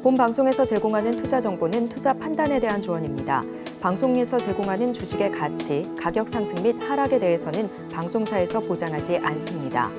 본 방송에서 제공하는 투자 정보는 투자 판단에 대한 조언입니다. 방송에서 제공하는 주식의 가치, 가격 상승 및 하락에 대해서는 방송사에서 보장하지 않습니다.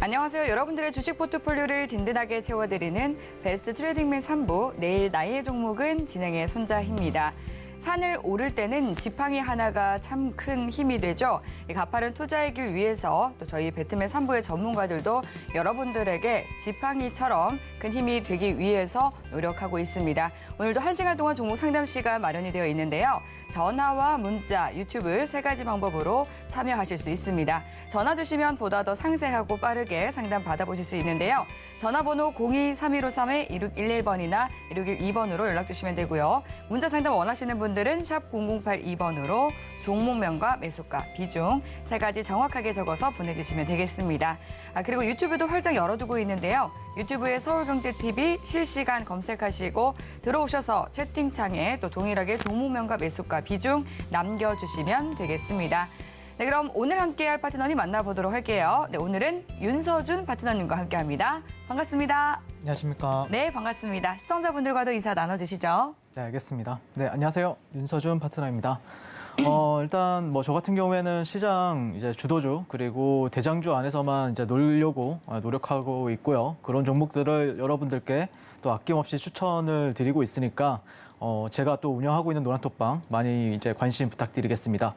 안녕하세요. 여러분들의 주식 포트폴리오를 든든하게 채워드리는 베스트 트레이딩맨 3부, 내일 나의 종목은 진행의 손자희입니다. 산을 오를 때는 지팡이 하나가 참 큰 힘이 되죠. 이 가파른 투자의 길 위해서 또 저희 배트맨 3부의 전문가들도 여러분들에게 지팡이처럼 큰 힘이 되기 위해서 노력하고 있습니다. 오늘도 1시간 동안 종목 상담 시간 마련이 되어 있는데요. 전화와 문자, 유튜브 세 가지 방법으로 참여하실 수 있습니다. 전화 주시면 보다 더 상세하고 빠르게 상담 받아보실 수 있는데요. 전화번호 02-3153-2611번이나 1612번으로 연락 주시면 되고요. 문자 상담 원하시는 분들은 샵 0082번으로 종목명과 매수가, 비중 세 가지 정확하게 적어서 보내주시면 되겠습니다. 그리고 유튜브도 활짝 열어두고 있는데요. 유튜브에 서울경제TV 실시간 검색하시고 들어오셔서 채팅창에 또 동일하게 종목명과 매수가, 비중 남겨주시면 되겠습니다. 네, 그럼 오늘 함께할 파트너님 만나보도록 할게요. 네, 오늘은 윤서준 파트너님과 함께합니다. 반갑습니다. 안녕하십니까. 네, 반갑습니다. 시청자분들과도 인사 나눠주시죠. 네, 알겠습니다. 네, 안녕하세요. 윤서준 파트너입니다. 일단 저 같은 경우에는 시장 이제 주도주 그리고 대장주 안에서만 이제 놀려고 노력하고 있고요. 그런 종목들을 여러분들께 또 아낌없이 추천을 드리고 있으니까 제가 또 운영하고 있는 노란톡방 많이 이제 관심 부탁드리겠습니다.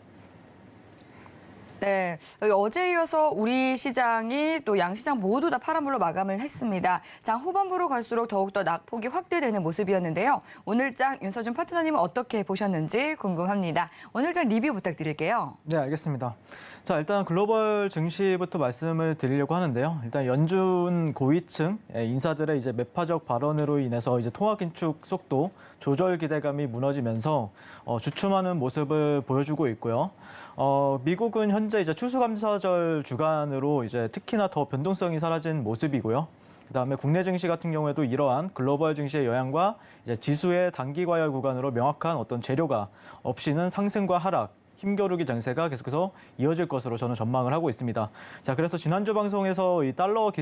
네, 어제 이어서 우리 시장이 또 양시장 모두 다 파란불로 마감을 했습니다. 장 후반부로 갈수록 더욱더 낙폭이 확대되는 모습이었는데요. 오늘 장 윤서준 파트너님은 어떻게 보셨는지 궁금합니다. 오늘 장 리뷰 부탁드릴게요. 네, 알겠습니다. 자, 일단 글로벌 증시부터 말씀을 드리려고 하는데요. 일단 연준 고위층 인사들의 이제 매파적 발언으로 인해서 이제 통화 긴축 속도 조절 기대감이 무너지면서 주춤하는 모습을 보여주고 있고요. 미국은 현재 이제 추수감사절 주간으로 이제 특히나 더 변동성이 사라진 모습이고요. 그다음에 국내 증시 같은 경우에도 이러한 글로벌 증시의 영향과 이제 지수의 단기 과열 구간으로 명확한 어떤 재료가 없이는 상승과 하락, 힘겨루기 장세가 계속해서 이어질 것으로 저는 전망을 하고 있습니다. 자, 그래서 지난주 방송에서 이 달러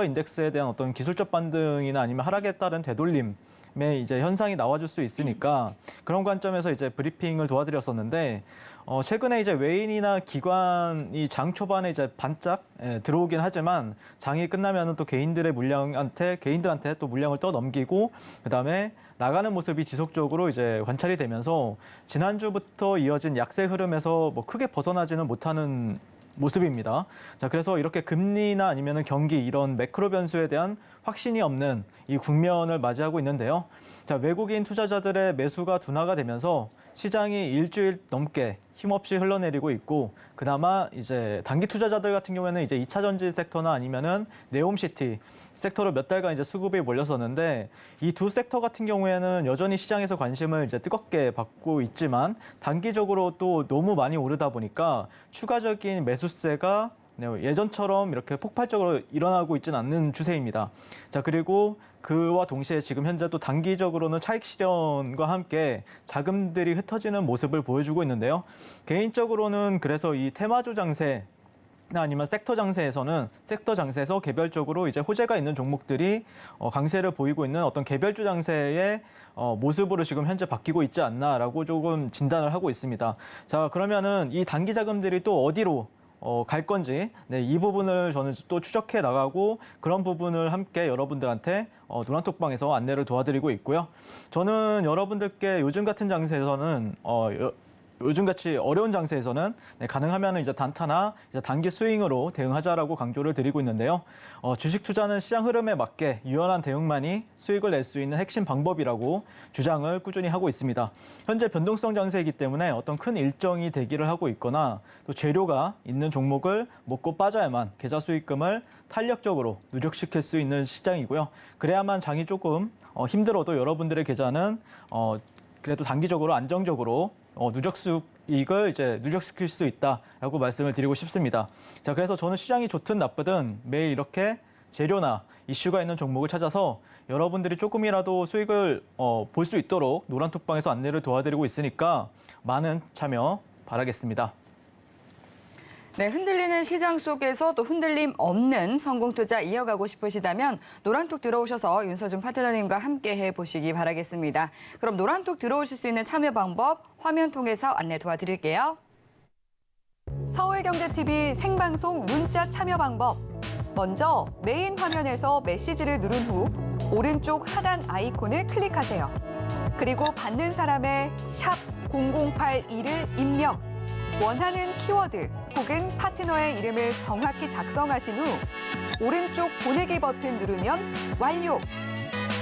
인덱스에 대한 어떤 기술적 반등이나 아니면 하락에 따른 되돌림의 이제 현상이 나와줄 수 있으니까 그런 관점에서 이제 브리핑을 도와드렸었는데 최근에 이제 외인이나 기관이 장 초반에 이제 반짝 들어오긴 하지만 장이 끝나면은 또 개인들한테 또 물량을 떠넘기고 그다음에 나가는 모습이 지속적으로 이제 관찰이 되면서 지난주부터 이어진 약세 흐름에서 크게 벗어나지는 못하는 모습입니다. 자, 그래서 이렇게 금리나 아니면은 경기 이런 매크로 변수에 대한 확신이 없는 이 국면을 맞이하고 있는데요. 자, 외국인 투자자들의 매수가 둔화가 되면서 시장이 일주일 넘게 힘없이 흘러내리고 있고 그나마 이제 단기 투자자들 같은 경우에는 이제 2차 전지 섹터나 아니면은 네옴시티 섹터로 몇 달간 이제 수급이 몰렸었는데 이 두 섹터 같은 경우에는 여전히 시장에서 관심을 이제 뜨겁게 받고 있지만 단기적으로 또 너무 많이 오르다 보니까 추가적인 매수세가 예전처럼 이렇게 폭발적으로 일어나고 있지는 않는 추세입니다. 자, 그리고 그와 동시에 지금 현재 또 단기적으로는 차익 실현과 함께 자금들이 흩어지는 모습을 보여주고 있는데요. 개인적으로는 그래서 이 테마주 장세 아니면 섹터 장세에서 개별적으로 이제 호재가 있는 종목들이 강세를 보이고 있는 어떤 개별주 장세의 모습으로 지금 현재 바뀌고 있지 않나라고 조금 진단을 하고 있습니다. 자, 그러면은 이 단기 자금들이 또 어디로 갈 건지 이 부분을 저는 또 추적해 나가고 그런 부분을 함께 여러분들한테 노란톡방에서 안내를 도와드리고 있고요. 저는 여러분들께 요즘 같은 장세에서는 요즘같이 어려운 장세에서는 가능하면 이제 단타나 이제 단기 스윙으로 대응하자라고 강조를 드리고 있는데요. 주식 투자는 시장 흐름에 맞게 유연한 대응만이 수익을 낼 수 있는 핵심 방법이라고 주장을 꾸준히 하고 있습니다. 현재 변동성 장세이기 때문에 어떤 큰 일정이 대기를 하고 있거나 또 재료가 있는 종목을 먹고 빠져야만 계좌 수익금을 탄력적으로 누적시킬 수 있는 시장이고요. 그래야만 장이 조금 힘들어도 여러분들의 계좌는 그래도 단기적으로 안정적으로 누적 수익을 이제 누적시킬 수 있다라고 말씀을 드리고 싶습니다. 자, 그래서 저는 시장이 좋든 나쁘든 매일 이렇게 재료나 이슈가 있는 종목을 찾아서 여러분들이 조금이라도 수익을 볼 수 있도록 노란톡방에서 안내를 도와드리고 있으니까 많은 참여 바라겠습니다. 네, 흔들리는 시장 속에서 또 흔들림 없는 성공 투자 이어가고 싶으시다면 노란톡 들어오셔서 윤서준 파트너님과 함께 해보시기 바라겠습니다. 그럼 노란톡 들어오실 수 있는 참여 방법 화면 통해서 안내 도와드릴게요. 서울경제TV 생방송 문자 참여 방법. 먼저 메인 화면에서 메시지를 누른 후 오른쪽 하단 아이콘을 클릭하세요. 그리고 받는 사람의 샵 0082를 입력. 원하는 키워드 혹은 파트너의 이름을 정확히 작성하신 후 오른쪽 보내기 버튼 누르면 완료.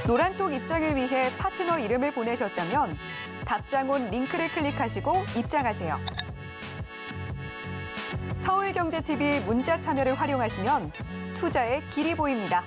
노란톡 입장을 위해 파트너 이름을 보내셨다면 답장 온 링크를 클릭하시고 입장하세요. 서울경제TV 문자 참여를 활용하시면 투자의 길이 보입니다.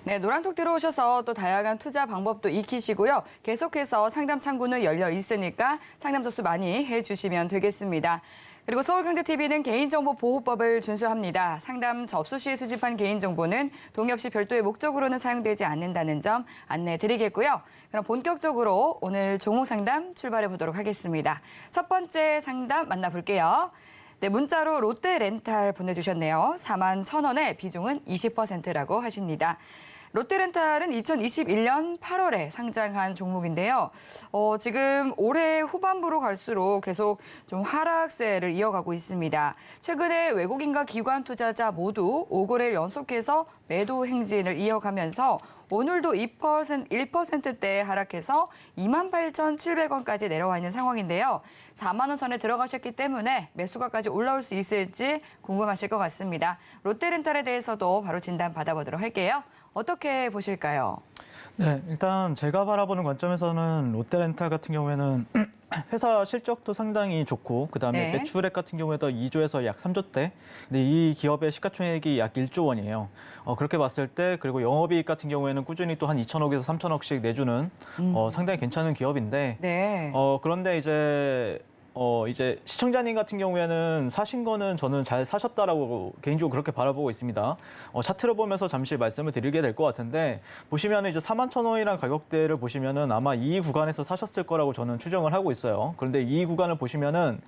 네, 노란톡 들어오셔서 또 다양한 투자 방법도 익히시고요. 계속해서 상담 창구는 열려 있으니까 상담 접수 많이 해주시면 되겠습니다. 그리고 서울경제TV는 개인정보보호법을 준수합니다. 상담 접수 시 수집한 개인정보는 동의 없이 별도의 목적으로는 사용되지 않는다는 점 안내드리겠고요. 그럼 본격적으로 오늘 종목 상담 출발해 보도록 하겠습니다. 첫 번째 상담 만나볼게요. 네, 문자로 롯데렌탈 보내주셨네요. 41,000원에 비중은 20%라고 하십니다. 롯데렌탈은 2021년 8월에 상장한 종목인데요. 지금 올해 후반부로 갈수록 계속 좀 하락세를 이어가고 있습니다. 최근에 외국인과 기관 투자자 모두 5거래일 연속해서 매도 행진을 이어가면서 오늘도 1%대 하락해서 28,700원까지 내려와 있는 상황인데요. 4만 원 선에 들어가셨기 때문에 매수가까지 올라올 수 있을지 궁금하실 것 같습니다. 롯데렌탈에 대해서도 바로 진단 받아보도록 할게요. 어떻게 보실까요? 네, 일단 제가 바라보는 관점에서는 롯데렌탈 같은 경우에는 회사 실적도 상당히 좋고 그다음에 네. 매출액 같은 경우에도 2조에서 약 3조대. 근데 이 기업의 시가총액이 약 1조 원이에요. 그렇게 봤을 때 그리고 영업이익 같은 경우에는 꾸준히 또 한 2천억에서 3천억씩 내주는 상당히 괜찮은 기업인데 네. 그런데 이제 시청자님 같은 경우에는 사신 거는 저는 잘 사셨다라고 개인적으로 그렇게 바라보고 있습니다. 차트를 보면서 잠시 말씀을 드리게 될 것 같은데 보시면은 이제 41,000원이라는 가격대를 보시면은 아마 이 구간에서 사셨을 거라고 저는 추정을 하고 있어요. 그런데 이 구간을 보시면은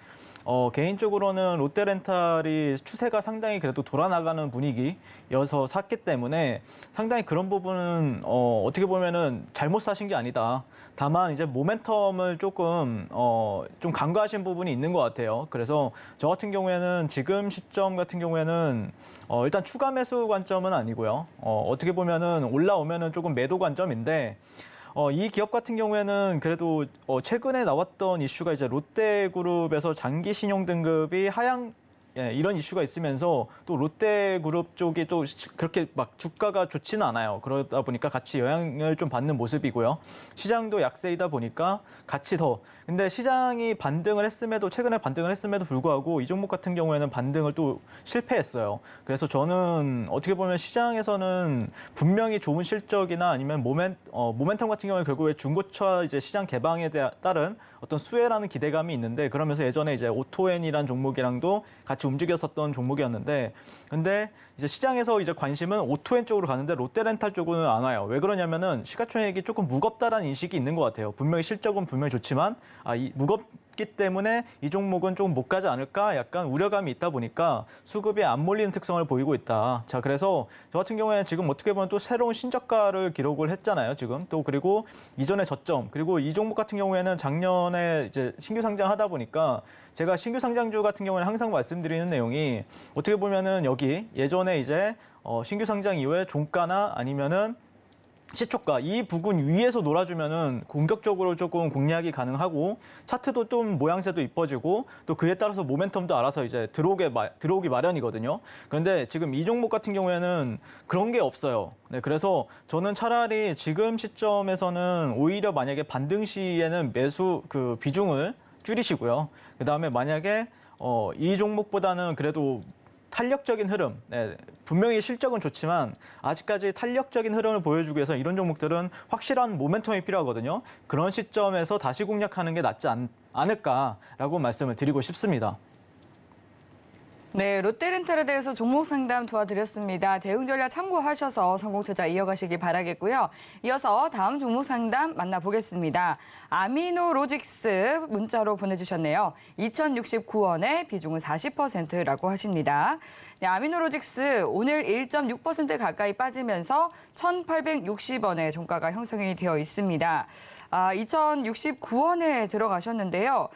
개인적으로는 롯데렌탈이 추세가 상당히 그래도 돌아나가는 분위기여서 샀기 때문에 상당히 그런 부분은 어떻게 보면은 잘못 사신 게 아니다. 다만 이제 모멘텀을 조금 좀 간과하신 부분이 있는 것 같아요. 그래서 저 같은 경우에는 지금 시점 같은 경우에는 일단 추가 매수 관점은 아니고요. 어떻게 보면은 올라오면은 조금 매도 관점인데 이 기업 같은 경우에는 그래도 최근에 나왔던 이슈가 이제 롯데그룹에서 장기 신용 등급이 하향 이런 이슈가 있으면서 또 롯데그룹 쪽이 또 그렇게 막 주가가 좋지는 않아요. 그러다 보니까 같이 영향을 좀 받는 모습이고요. 시장도 약세이다 보니까 같이 더. 근데 시장이 최근에 반등을 했음에도 불구하고 이 종목 같은 경우에는 반등을 또 실패했어요. 그래서 저는 어떻게 보면 시장에서는 분명히 좋은 실적이나 아니면 모멘텀 같은 경우에 결국에 중고차 이제 시장 개방에 따른 어떤 수혜라는 기대감이 있는데 그러면서 예전에 이제 오토엔이라는 종목이랑도 같이 움직였었던 종목이었는데 근데 이제 시장에서 이제 관심은 오토엔 쪽으로 가는데 롯데렌탈 쪽으로는 안 와요. 왜 그러냐면은 시가총액이 조금 무겁다라는 인식이 있는 것 같아요. 분명히 실적은 분명히 좋지만 무겁기 때문에 이 종목은 조금 못 가지 않을까 약간 우려감이 있다 보니까 수급이 안 몰리는 특성을 보이고 있다. 자, 그래서 저 같은 경우에는 지금 어떻게 보면 또 새로운 신저가를 기록을 했잖아요. 지금 또 그리고 이전의 저점 그리고 이 종목 같은 경우에는 작년에 이제 신규 상장하다 보니까 제가 신규 상장주 같은 경우에는 항상 말씀드리는 내용이 어떻게 보면은 여기 예전에 이제 신규 상장 이후에 종가나 아니면은 시초가 이 부분 위에서 놀아주면은 공격적으로 조금 공략이 가능하고 차트도 좀 모양새도 이뻐지고 또 그에 따라서 모멘텀도 알아서 이제 들어오기 마련이거든요. 그런데 지금 이 종목 같은 경우에는 그런 게 없어요. 네, 그래서 저는 차라리 지금 시점에서는 오히려 만약에 반등 시에는 매수 그 비중을 줄이시고요. 그 다음에 만약에 이 종목보다는 그래도 탄력적인 흐름, 분명히 실적은 좋지만 아직까지 탄력적인 흐름을 보여주기 위해서 이런 종목들은 확실한 모멘텀이 필요하거든요. 그런 시점에서 다시 공략하는 게 낫지 않을까라고 말씀을 드리고 싶습니다. 네, 롯데렌탈에 대해서 종목 상담 도와드렸습니다. 대응 전략 참고하셔서 성공 투자 이어가시기 바라겠고요. 이어서 다음 종목 상담 만나보겠습니다. 아미노로직스 문자로 보내주셨네요. 2,069원에 비중은 40%라고 하십니다. 네, 아미노로직스 오늘 1.6% 가까이 빠지면서 1,860원의 종가가 형성이 되어 있습니다. 2,069원에 들어가셨는데요.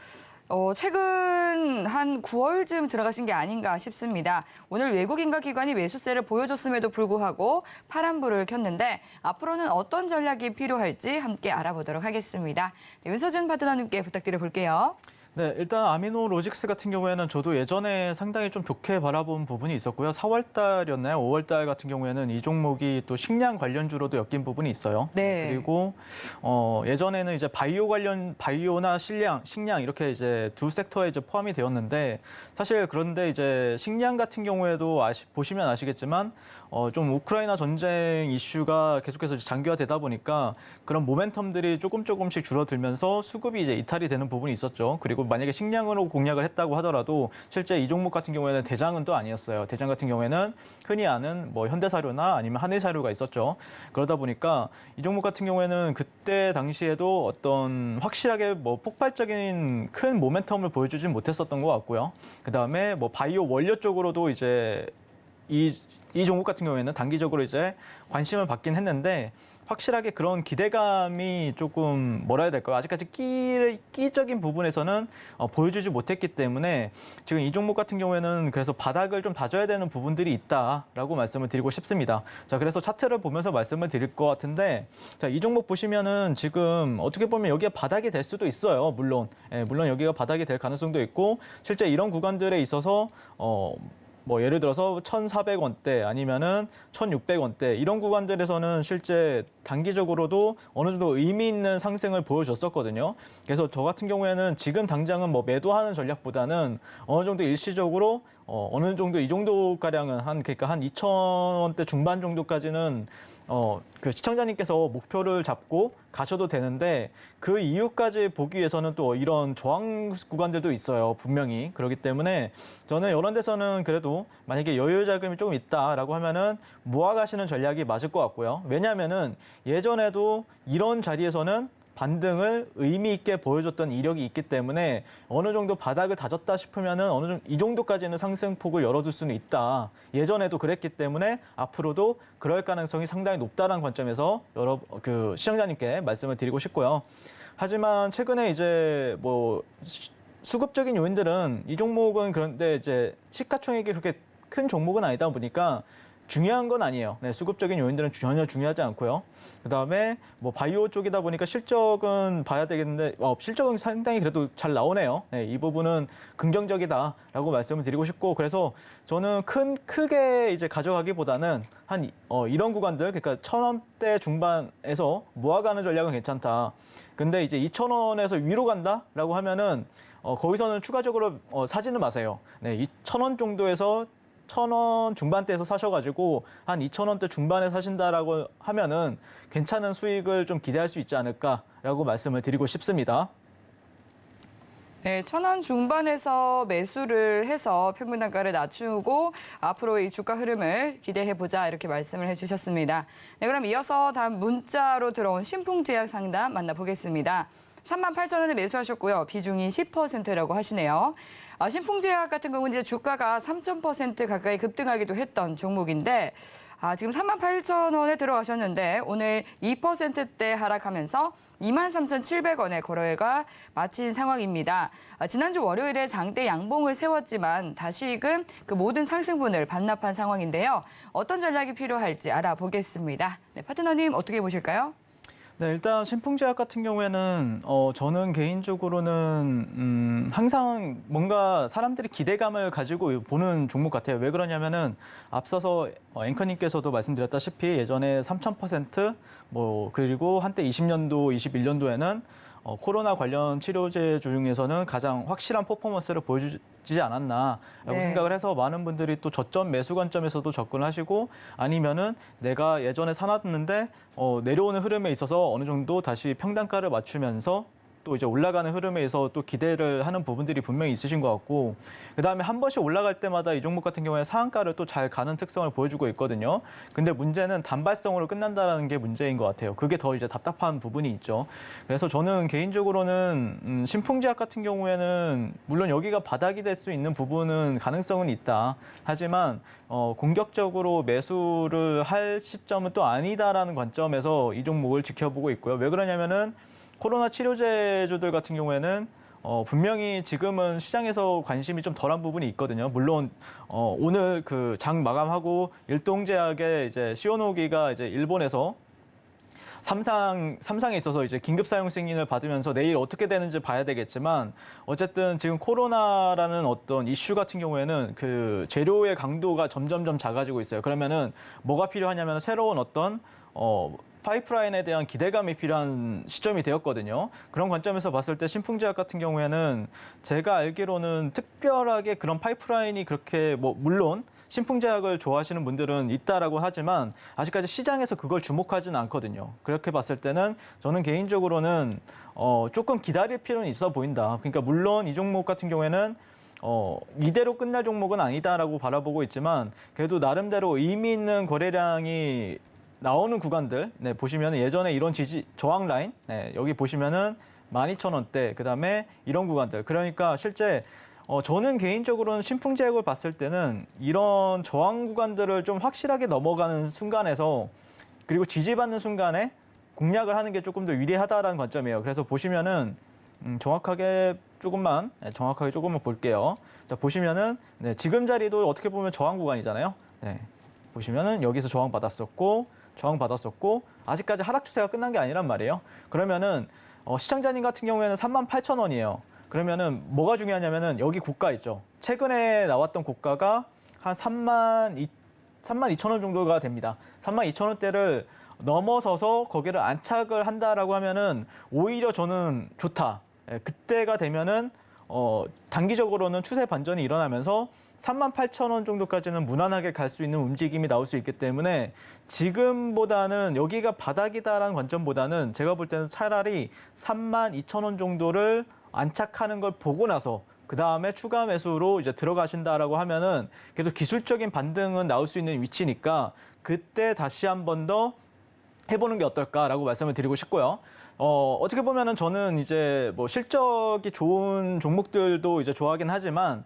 최근 한 9월쯤 들어가신 게 아닌가 싶습니다. 오늘 외국인과 기관이 매수세를 보여줬음에도 불구하고 파란불을 켰는데 앞으로는 어떤 전략이 필요할지 함께 알아보도록 하겠습니다. 네, 윤서준 파트너님께 부탁드려 볼게요. 네, 일단 아미노로직스 같은 경우에는 저도 예전에 상당히 좀 좋게 바라본 부분이 있었고요. 4월 달이었나요? 5월 달 같은 경우에는 이 종목이 또 식량 관련주로도 엮인 부분이 있어요. 네. 그리고 예전에는 이제 바이오나 식량 이렇게 이제 두 섹터에 이제 포함이 되었는데 사실 그런데 이제 식량 같은 경우에도 보시면 아시겠지만 좀 우크라이나 전쟁 이슈가 계속해서 장기화되다 보니까 그런 모멘텀들이 조금씩 줄어들면서 수급이 이제 이탈이 되는 부분이 있었죠. 그리고 만약에 식량으로 공략을 했다고 하더라도 실제 이 종목 같은 경우에는 대장은 또 아니었어요. 대장 같은 경우에는 흔히 아는 뭐 현대사료나 아니면 한일사료가 있었죠. 그러다 보니까 이 종목 같은 경우에는 그때 당시에도 어떤 확실하게 뭐 폭발적인 큰 모멘텀을 보여주진 못했었던 것 같고요. 그다음에 뭐 바이오 원료 쪽으로도 이제 이 종목 같은 경우에는 단기적으로 이제 관심을 받긴 했는데 확실하게 그런 기대감이 조금 뭐라 해야 될까요? 아직까지 끼적인 부분에서는 보여주지 못했기 때문에 지금 이 종목 같은 경우에는 그래서 바닥을 좀 다져야 되는 부분들이 있다라고 말씀을 드리고 싶습니다. 자, 그래서 차트를 보면서 말씀을 드릴 것 같은데 자, 이 종목 보시면은 지금 어떻게 보면 여기가 바닥이 될 수도 있어요. 물론 여기가 바닥이 될 가능성도 있고 실제 이런 구간들에 있어서 뭐 예를 들어서 1,400원대 아니면은 1,600원대 이런 구간들에서는 실제 단기적으로도 어느 정도 의미 있는 상승을 보여줬었거든요. 그래서 저 같은 경우에는 지금 당장은 뭐 매도하는 전략보다는 어느 정도 일시적으로 어느 정도 이 정도 가량은 그러니까 한 2,000원대 중반 정도까지는 그 시청자님께서 목표를 잡고 가셔도 되는데 그 이유까지 보기 위해서는 또 이런 저항 구간들도 있어요. 분명히. 그렇기 때문에 저는 이런 데서는 그래도 만약에 여유 자금이 조금 있다라고 하면은 모아가시는 전략이 맞을 것 같고요. 왜냐하면은 예전에도 이런 자리에서는 반등을 의미 있게 보여줬던 이력이 있기 때문에 어느 정도 바닥을 다졌다 싶으면은 어느 정도 이 정도까지는 상승폭을 열어둘 수는 있다. 예전에도 그랬기 때문에 앞으로도 그럴 가능성이 상당히 높다는 관점에서 시청자님께 말씀을 드리고 싶고요. 하지만 최근에 이제 뭐 수급적인 요인들은 이 종목은 그런데 이제 시가총액이 그렇게 큰 종목은 아니다 보니까 중요한 건 아니에요. 네, 수급적인 요인들은 전혀 중요하지 않고요. 그다음에 뭐 바이오 쪽이다 보니까 실적은 봐야 되겠는데 실적은 상당히 그래도 잘 나오네요. 네, 이 부분은 긍정적이다라고 말씀을 드리고 싶고 그래서 저는 크게 이제 가져가기보다는 한 이런 구간들 그러니까 1,000원대 중반에서 모아가는 전략은 괜찮다. 근데 이제 2,000원에서 위로 간다라고 하면은 거기서는 추가적으로 사지는 마세요. 네, 2,000원 정도에서 1,000원 중반대에서 사셔가지고 한 2,000원대 중반에 사신다라고 하면은 괜찮은 수익을 좀 기대할 수 있지 않을까라고 말씀을 드리고 싶습니다. 네, 1,000원 중반에서 매수를 해서 평균 단가를 낮추고 앞으로 이 주가 흐름을 기대해보자 이렇게 말씀을 해주셨습니다. 네, 그럼 이어서 다음 문자로 들어온 신풍제약 상담 만나보겠습니다. 38,000원에 매수하셨고요. 비중이 10%라고 하시네요. 신풍제약 같은 경우는 이제 주가가 3,000% 가까이 급등하기도 했던 종목인데 지금 38,000원에 들어가셨는데 오늘 2%대 하락하면서 23,700원의 거래가 마친 상황입니다. 지난주 월요일에 장대 양봉을 세웠지만 다시금 그 모든 상승분을 반납한 상황인데요. 어떤 전략이 필요할지 알아보겠습니다. 네, 파트너님 어떻게 보실까요? 네, 일단 신풍제약 같은 경우에는 저는 개인적으로는 항상 뭔가 사람들이 기대감을 가지고 보는 종목 같아요. 왜 그러냐면은 앞서서 앵커님께서도 말씀드렸다시피 예전에 3,000% 뭐 그리고 한때 20년도, 21년도에는 코로나 관련 치료제 중에서는 가장 확실한 퍼포먼스를 보여주지 않았나라고 생각을 해서 많은 분들이 또 저점 매수 관점에서도 접근하시고 아니면은 내가 예전에 사놨는데 내려오는 흐름에 있어서 어느 정도 다시 평단가를 맞추면서 또 이제 올라가는 흐름에서 또 기대를 하는 부분들이 분명히 있으신 것 같고, 그다음에 한 번씩 올라갈 때마다 이 종목 같은 경우에 상한가를 또 잘 가는 특성을 보여주고 있거든요. 근데 문제는 단발성으로 끝난다라는 게 문제인 것 같아요. 그게 더 이제 답답한 부분이 있죠. 그래서 저는 개인적으로는 신풍제약 같은 경우에는 물론 여기가 바닥이 될 수 있는 부분은 가능성은 있다. 하지만 공격적으로 매수를 할 시점은 또 아니다라는 관점에서 이 종목을 지켜보고 있고요. 왜 그러냐면은 코로나 치료제주들 같은 경우에는 분명히 지금은 시장에서 관심이 좀 덜한 부분이 있거든요. 물론 오늘 그 장 마감하고 일동제약의 이제 시오노기가 이제 일본에서 삼상에 있어서 이제 긴급 사용 승인을 받으면서 내일 어떻게 되는지 봐야 되겠지만, 어쨌든 지금 코로나라는 어떤 이슈 같은 경우에는 그 재료의 강도가 점점점 작아지고 있어요. 그러면은 뭐가 필요하냐면 새로운 어떤 파이프라인에 대한 기대감이 필요한 시점이 되었거든요. 그런 관점에서 봤을 때 신풍제약 같은 경우에는 제가 알기로는 특별하게 그런 파이프라인이 그렇게 물론 신풍제약을 좋아하시는 분들은 있다라고 하지만 아직까지 시장에서 그걸 주목하지는 않거든요. 그렇게 봤을 때는 저는 개인적으로는 조금 기다릴 필요는 있어 보인다. 그러니까 물론 이 종목 같은 경우에는 이대로 끝날 종목은 아니다라고 바라보고 있지만 그래도 나름대로 의미 있는 거래량이 나오는 구간들, 네, 보시면 예전에 이런 저항 라인, 네, 여기 보시면은 12,000원대, 그다음에 이런 구간들. 그러니까 실제 저는 개인적으로는 신풍제약을 봤을 때는 이런 저항 구간들을 좀 확실하게 넘어가는 순간에서, 그리고 지지받는 순간에 공략을 하는 게 조금 더 유리하다라는 관점이에요. 그래서 보시면은 정확하게 조금만 볼게요. 자, 보시면은 네, 지금 자리도 어떻게 보면 저항 구간이잖아요. 네, 보시면은 여기서 저항 받았었고 아직까지 하락 추세가 끝난 게 아니란 말이에요. 그러면은 시청자님 같은 경우에는 38,000원이에요. 그러면은 뭐가 중요하냐면은 여기 고가 있죠. 최근에 나왔던 고가가 한 32,000원 정도가 됩니다. 32,000원대를 넘어서서 거기를 안착을 한다라고 하면은 오히려 저는 좋다. 예, 그때가 되면은 단기적으로는 추세 반전이 일어나면서 38,000원 정도까지는 무난하게 갈 수 있는 움직임이 나올 수 있기 때문에 지금보다는 여기가 바닥이다라는 관점보다는 제가 볼 때는 차라리 32,000원 정도를 안착하는 걸 보고 나서 그 다음에 추가 매수로 이제 들어가신다라고 하면은 그래도 기술적인 반등은 나올 수 있는 위치니까 그때 다시 한 번 더 해보는 게 어떨까라고 말씀을 드리고 싶고요. 어떻게 보면은 저는 이제 실적이 좋은 종목들도 이제 좋아하긴 하지만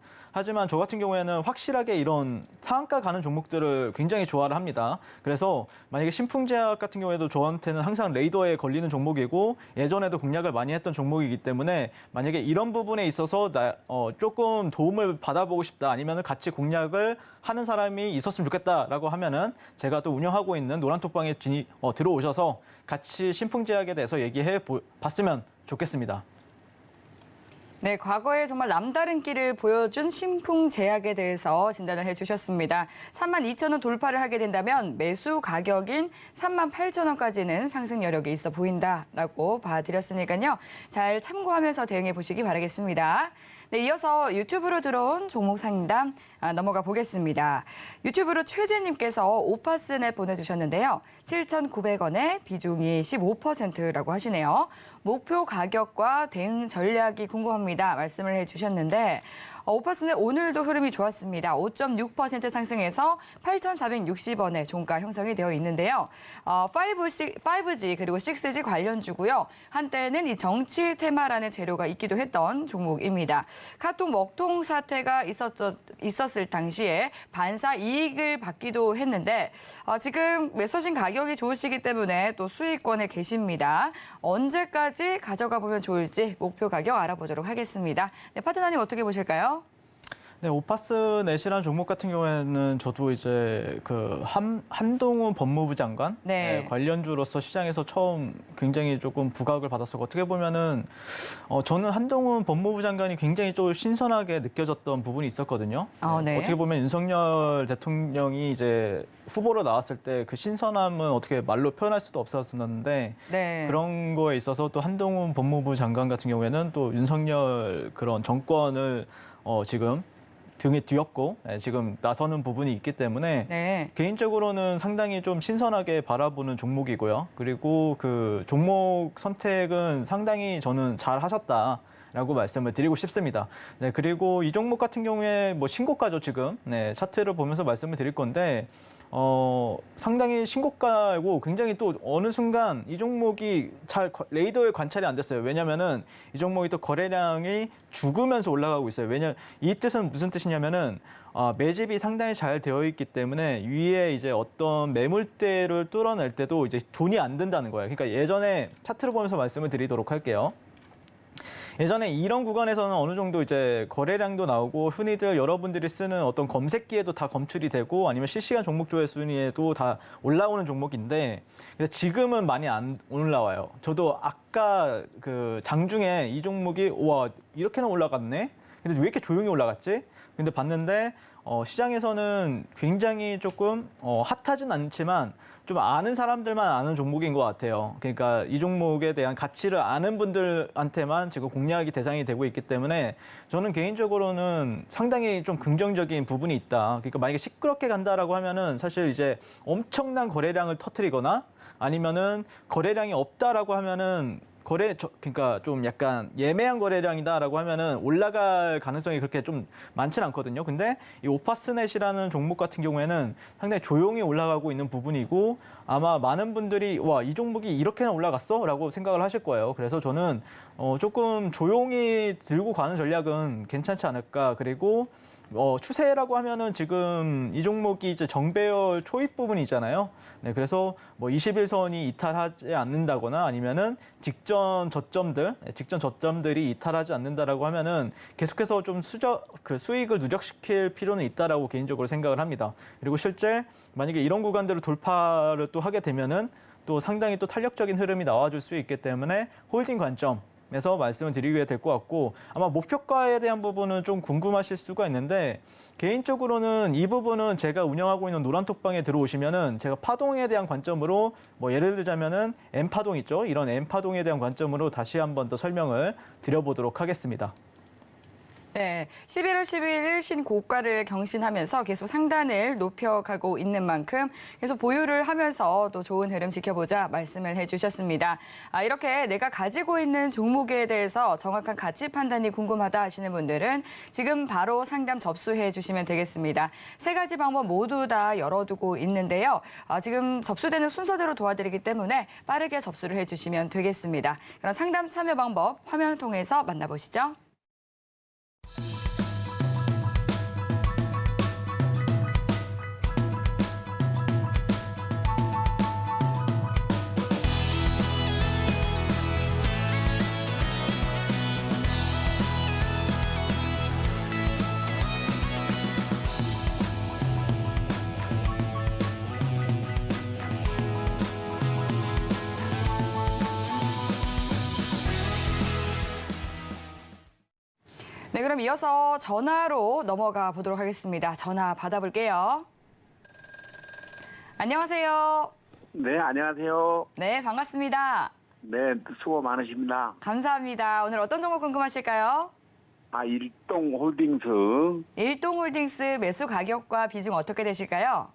저 같은 경우에는 확실하게 이런 상한가 가는 종목들을 굉장히 좋아를 합니다. 그래서 만약에 신풍제약 같은 경우에도 저한테는 항상 레이더에 걸리는 종목이고 예전에도 공략을 많이 했던 종목이기 때문에 만약에 이런 부분에 있어서 조금 도움을 받아보고 싶다, 아니면 같이 공략을 하는 사람이 있었으면 좋겠다라고 하면은 제가 또 운영하고 있는 노란톡방에 들어오셔서 같이 신풍제약에 대해서 얘기해 봤으면 좋겠습니다. 네, 과거에 정말 남다른 길을 보여준 신풍제약에 대해서 진단을 해주셨습니다. 32,000원 돌파를 하게 된다면 매수 가격인 38,000원까지는 상승 여력이 있어 보인다라고 봐드렸으니까요. 잘 참고하면서 대응해 보시기 바라겠습니다. 네, 이어서 유튜브로 들어온 종목 상담 넘어가 보겠습니다. 유튜브로 최재님께서 오파스넷 보내주셨는데요. 7,900원에 비중이 15%라고 하시네요. 목표 가격과 대응 전략이 궁금합니다. 말씀을 해주셨는데 오파스넷 오늘도 흐름이 좋았습니다. 5.6% 상승해서 8,460원에 종가 형성이 되어 있는데요. 5G 그리고 6G 관련주고요. 한때는 이 정치 테마라는 재료가 있기도 했던 종목입니다. 카톡 먹통 사태가 있었을 당시에 반사 이익을 받기도 했는데 지금 매수하신 가격이 좋으시기 때문에 또 수익권에 계십니다. 언제까지 가져가 보면 좋을지 목표 가격 알아보도록 하겠습니다. 네, 파트너님 어떻게 보실까요? 네, 오파스넷이라는 종목 같은 경우에는 저도 이제 한동훈 법무부 장관 네. 관련주로서 시장에서 처음 굉장히 조금 부각을 받았었고, 어떻게 보면은 저는 한동훈 법무부 장관이 굉장히 좀 신선하게 느껴졌던 부분이 있었거든요. 네. 어떻게 보면 윤석열 대통령이 이제 후보로 나왔을 때 그 신선함은 어떻게 말로 표현할 수도 없었는데 네. 그런 거에 있어서 또 한동훈 법무부 장관 같은 경우에는 또 윤석열 그런 정권을 지금 등에 뒤엎고 지금 나서는 부분이 있기 때문에 네. 개인적으로는 상당히 좀 신선하게 바라보는 종목이고요. 그리고 그 종목 선택은 상당히 저는 잘 하셨다라고 말씀을 드리고 싶습니다. 네, 그리고 이 종목 같은 경우에 뭐 신고가죠, 지금. 네, 차트를 보면서 말씀을 드릴 건데 상당히 신고가이고 굉장히 또 어느 순간 이 종목이 잘 레이더에 관찰이 안 됐어요. 왜냐면은 이 종목이 또 거래량이 죽으면서 올라가고 있어요. 이 뜻은 무슨 뜻이냐면은 매집이 상당히 잘 되어 있기 때문에 위에 이제 어떤 매물대를 뚫어낼 때도 이제 돈이 안 든다는 거예요. 그러니까 예전에 차트를 보면서 말씀을 드리도록 할게요. 예전에 이런 구간에서는 어느 정도 이제 거래량도 나오고 흔히들 여러분들이 쓰는 어떤 검색기에도 다 검출이 되고 아니면 실시간 종목 조회 순위에도 다 올라오는 종목인데 지금은 많이 안 올라와요. 저도 아까 그 장중에 이 종목이 와 이렇게나 올라갔네. 근데 왜 이렇게 조용히 올라갔지? 근데 봤는데 시장에서는 굉장히 조금 핫하진 않지만 좀 아는 사람들만 아는 종목인 것 같아요. 그러니까 이 종목에 대한 가치를 아는 분들한테만 지금 공략이 대상이 되고 있기 때문에 저는 개인적으로는 상당히 좀 긍정적인 부분이 있다. 그러니까 만약에 시끄럽게 간다라고 하면은 사실 이제 엄청난 거래량을 터뜨리거나 아니면은 거래량이 없다라고 하면은 그러니까 좀 약간 예매한 거래량이다라고 하면은 올라갈 가능성이 그렇게 좀 많지는 않거든요. 근데 이 오파스넷이라는 종목 같은 경우에는 상당히 조용히 올라가고 있는 부분이고 아마 많은 분들이 와, 이 종목이 이렇게나 올라갔어? 라고 생각을 하실 거예요. 그래서 저는 조금 조용히 들고 가는 전략은 괜찮지 않을까. 그리고 추세라고 하면은 지금 이 종목이 이제 정배열 초입 부분이잖아요. 네, 그래서 뭐 21선이 이탈하지 않는다거나 아니면은 직전 저점들이 이탈하지 않는다라고 하면은 계속해서 좀 수익을 누적시킬 필요는 있다라고 개인적으로 생각을 합니다. 그리고 실제 만약에 이런 구간들을 돌파를 또 하게 되면은 또 상당히 또 탄력적인 흐름이 나와줄 수 있기 때문에 홀딩 관점. 에서 말씀을 드리게 될 것 같고 아마 목표가에 대한 부분은 좀 궁금하실 수가 있는데 개인적으로는 이 부분은 제가 운영하고 있는 노란톡방에 들어오시면은 제가 파동에 대한 관점으로 뭐 예를 들자면은 M파동 있죠? 이런 M파동에 대한 관점으로 다시 한번 더 설명을 드려보도록 하겠습니다. 네, 11월 10일 신고가를 경신하면서 계속 상단을 높여가고 있는 만큼 계속 보유를 하면서 또 좋은 흐름 지켜보자 말씀을 해주셨습니다. 이렇게 내가 가지고 있는 종목에 대해서 정확한 가치 판단이 궁금하다 하시는 분들은 지금 바로 상담 접수해 주시면 되겠습니다. 세 가지 방법 모두 다 열어두고 있는데요. 지금 접수되는 순서대로 도와드리기 때문에 빠르게 접수를 해주시면 되겠습니다. 그럼 상담 참여 방법 화면을 통해서 만나보시죠. 네, 그럼 이어서 전화로 넘어가 보도록 하겠습니다. 전화 받아볼게요. 안녕하세요. 네, 안녕하세요. 네, 반갑습니다. 네, 수고 많으십니다. 감사합니다. 오늘 어떤 종목 궁금하실까요? 일동홀딩스. 일동홀딩스 매수 가격과 비중 어떻게 되실까요?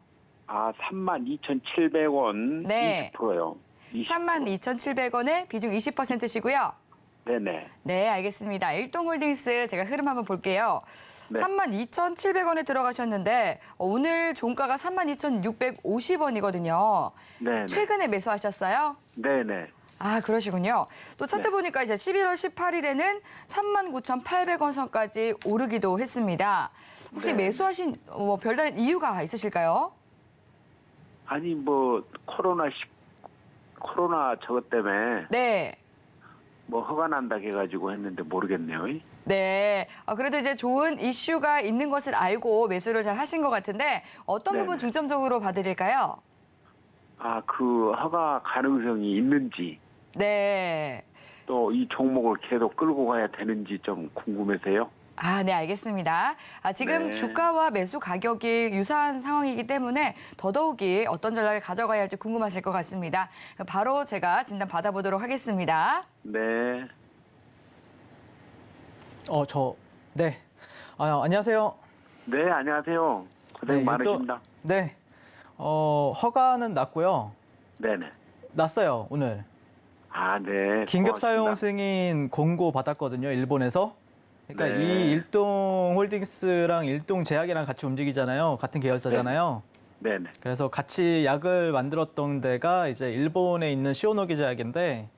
32,700원. 네. 20%요. 32,700원에 비중 20%시고요. 네네. 네, 알겠습니다. 일동홀딩스 제가 흐름 한번 볼게요. 네. 32,700원에 들어가셨는데 오늘 종가가 32,650원이거든요. 네네. 최근에 매수하셨어요? 네네. 그러시군요. 또 차트 네. 보니까 이제 11월 18일에는 39,800원 선까지 오르기도 했습니다. 혹시 네. 매수하신 별다른 이유가 있으실까요? 아니, 코로나 저것 때문에 네. 허가 난다 해가지고 했는데 모르겠네요. 네. 그래도 이제 좋은 이슈가 있는 것을 알고 매수를 잘 하신 것 같은데 어떤 부분 네네. 중점적으로 봐드릴까요? 그 허가 가능성이 있는지 네. 또 이 종목을 계속 끌고 가야 되는지 좀 궁금해서요. 네, 알겠습니다. 지금 네. 주가와 매수 가격이 유사한 상황이기 때문에 더더욱이 어떤 전략을 가져가야 할지 궁금하실 것 같습니다. 바로 제가 진단 받아보도록 하겠습니다. 네. 네. 안녕하세요. 네, 안녕하세요. 고생 네, 많으십니다. 네. 허가는 났고요. 네네. 났어요, 오늘. 아, 네. 긴급 사용 고맙습니다. 승인 공고 받았거든요, 일본에서. 그러니까 네. 이 일동홀딩스랑 일동제약이랑 같이 움직이잖아요. 같은 계열사잖아요. 네네. 그래서 같이 약을 만들었던 데가 이제 일본에 있는 시오노기 제약인데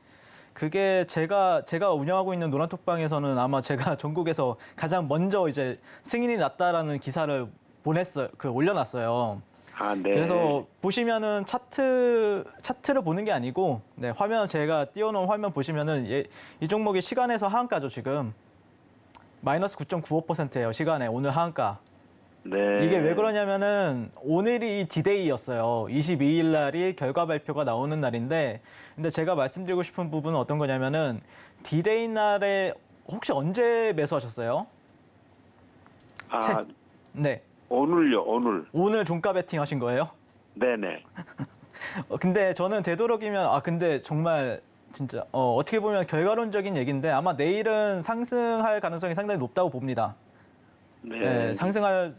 그게 제가 운영하고 있는 노란톡방에서는 아마 제가 전국에서 가장 먼저 이제 승인이 났다라는 기사를 올려놨어요. 아, 네. 그래서 보시면은 차트를 보는 게 아니고, 네, 화면 제가 띄워놓은 화면 보시면은 이 종목이 시간에서 하한가죠, 지금. 마이너스 9.95%예요, 시간에. 오늘 하한가. 네. 이게 왜 그러냐면은 오늘이 디데이였어요. 22일 날이 결과 발표가 나오는 날인데, 근데 제가 말씀드리고 싶은 부분은 어떤 거냐면은 디데이 날에 혹시 언제 매수하셨어요? 아, 네. 오늘요, 오늘. 오늘 종가 베팅 하신 거예요? 네네. 근데 저는 되도록이면 근데 정말 진짜 어떻게 보면 결과론적인 얘기인데 아마 내일은 상승할 가능성이 상당히 높다고 봅니다. 네. 네, 상승할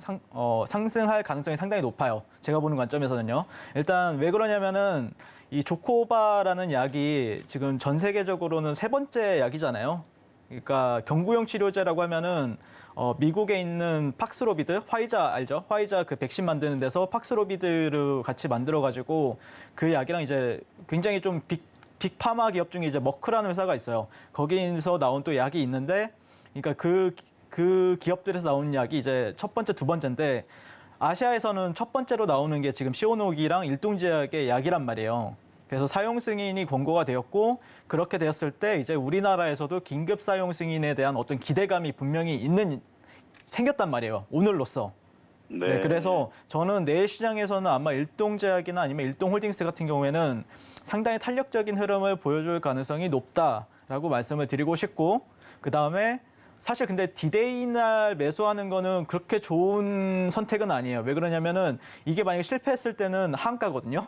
가능성이 상당히 높아요. 제가 보는 관점에서는요. 일단 왜 그러냐면은 이 조코바라는 약이 지금 전 세계적으로는 세 번째 약이잖아요. 그러니까 경구용 치료제라고 하면은 미국에 있는 팍스로비드, 화이자 알죠? 화이자 그 백신 만드는 데서 팍스로비드를 같이 만들어가지고 그 약이랑 이제 굉장히 좀 빅파마 기업 중에 이제 머크라는 회사가 있어요. 거기서 나온 또 약이 있는데, 그러니까 그 기업들에서 나온 약이 이제 첫 번째, 두 번째인데 아시아에서는 첫 번째로 나오는 게 지금 시오노기랑 일동제약의 약이란 말이에요. 그래서 사용 승인이 권고가 되었고 그렇게 되었을 때 이제 우리나라에서도 긴급 사용 승인에 대한 어떤 기대감이 분명히 생겼단 말이에요. 오늘로써. 네, 그래서 저는 내일 시장에서는 아마 일동제약이나 아니면 일동홀딩스 같은 경우에는 상당히 탄력적인 흐름을 보여줄 가능성이 높다라고 말씀을 드리고 싶고, 그 다음에 사실 근데 디데이 날 매수하는 거는 그렇게 좋은 선택은 아니에요. 왜 그러냐면은 이게 만약에 실패했을 때는 하한가거든요.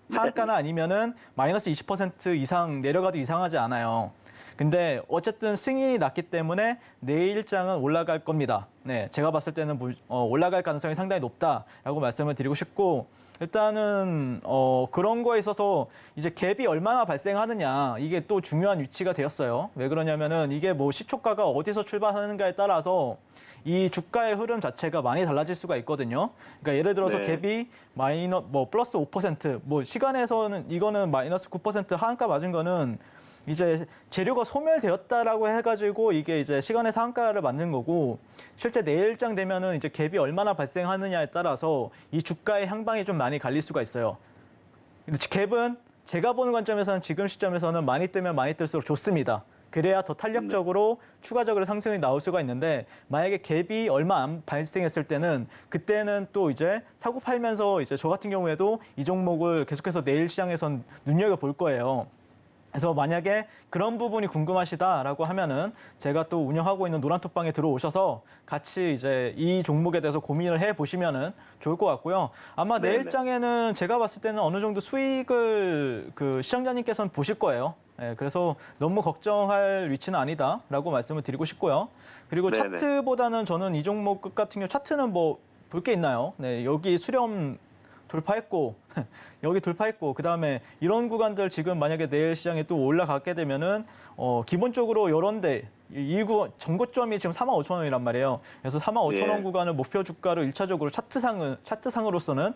하한가나 아니면은 마이너스 20% 이상 내려가도 이상하지 않아요. 근데 어쨌든 승인이 났기 때문에 내일장은 올라갈 겁니다. 네, 제가 봤을 때는 올라갈 가능성이 상당히 높다라고 말씀을 드리고 싶고, 일단은 그런 거에 있어서 이제 갭이 얼마나 발생하느냐, 이게 또 중요한 위치가 되었어요. 왜 그러냐면은 이게 뭐 시초가가 어디서 출발하는가에 따라서 이 주가의 흐름 자체가 많이 달라질 수가 있거든요. 그러니까 예를 들어서 네. 갭이 플러스 5%, 뭐 시간에서는 이거는 마이너스 9% 하한가 맞은 거는 이제 재료가 소멸되었다라고 해가지고 이게 이제 시간의 상한가를 만든 거고, 실제 내일장 되면은 이제 갭이 얼마나 발생하느냐에 따라서 이 주가의 향방이 좀 많이 갈릴 수가 있어요. 근데 갭은 제가 보는 관점에서는 지금 시점에서는 많이 뜨면 많이 뜰수록 좋습니다. 그래야 더 탄력적으로 추가적으로 상승이 나올 수가 있는데, 만약에 갭이 얼마 안 발생했을 때는 그때는 또 이제 사고 팔면서 이제 저 같은 경우에도 이 종목을 계속해서 내일 시장에선 눈여겨볼 거예요. 그래서 만약에 그런 부분이 궁금하시다라고 하면은 제가 또 운영하고 있는 노란톡방에 들어오셔서 같이 이제 이 종목에 대해서 고민을 해 보시면은 좋을 것 같고요. 아마 네네. 내일장에는 제가 봤을 때는 어느 정도 수익을 시청자님께서는 보실 거예요. 예, 그래서 너무 걱정할 위치는 아니다라고 말씀을 드리고 싶고요. 그리고 네네. 차트보다는 저는 이 종목 같은 경우 차트는 뭐 볼 게 있나요? 네, 여기 수렴 돌파했고 여기 돌파했고, 그다음에 이런 구간들 지금 만약에 내일 시장에 또 올라가게 되면은 기본적으로 이런데 이 구간 전고점이 지금 45,000원이란 말이에요. 그래서 45,000원 예. 구간을 목표 주가로 1차적으로 차트상으로서는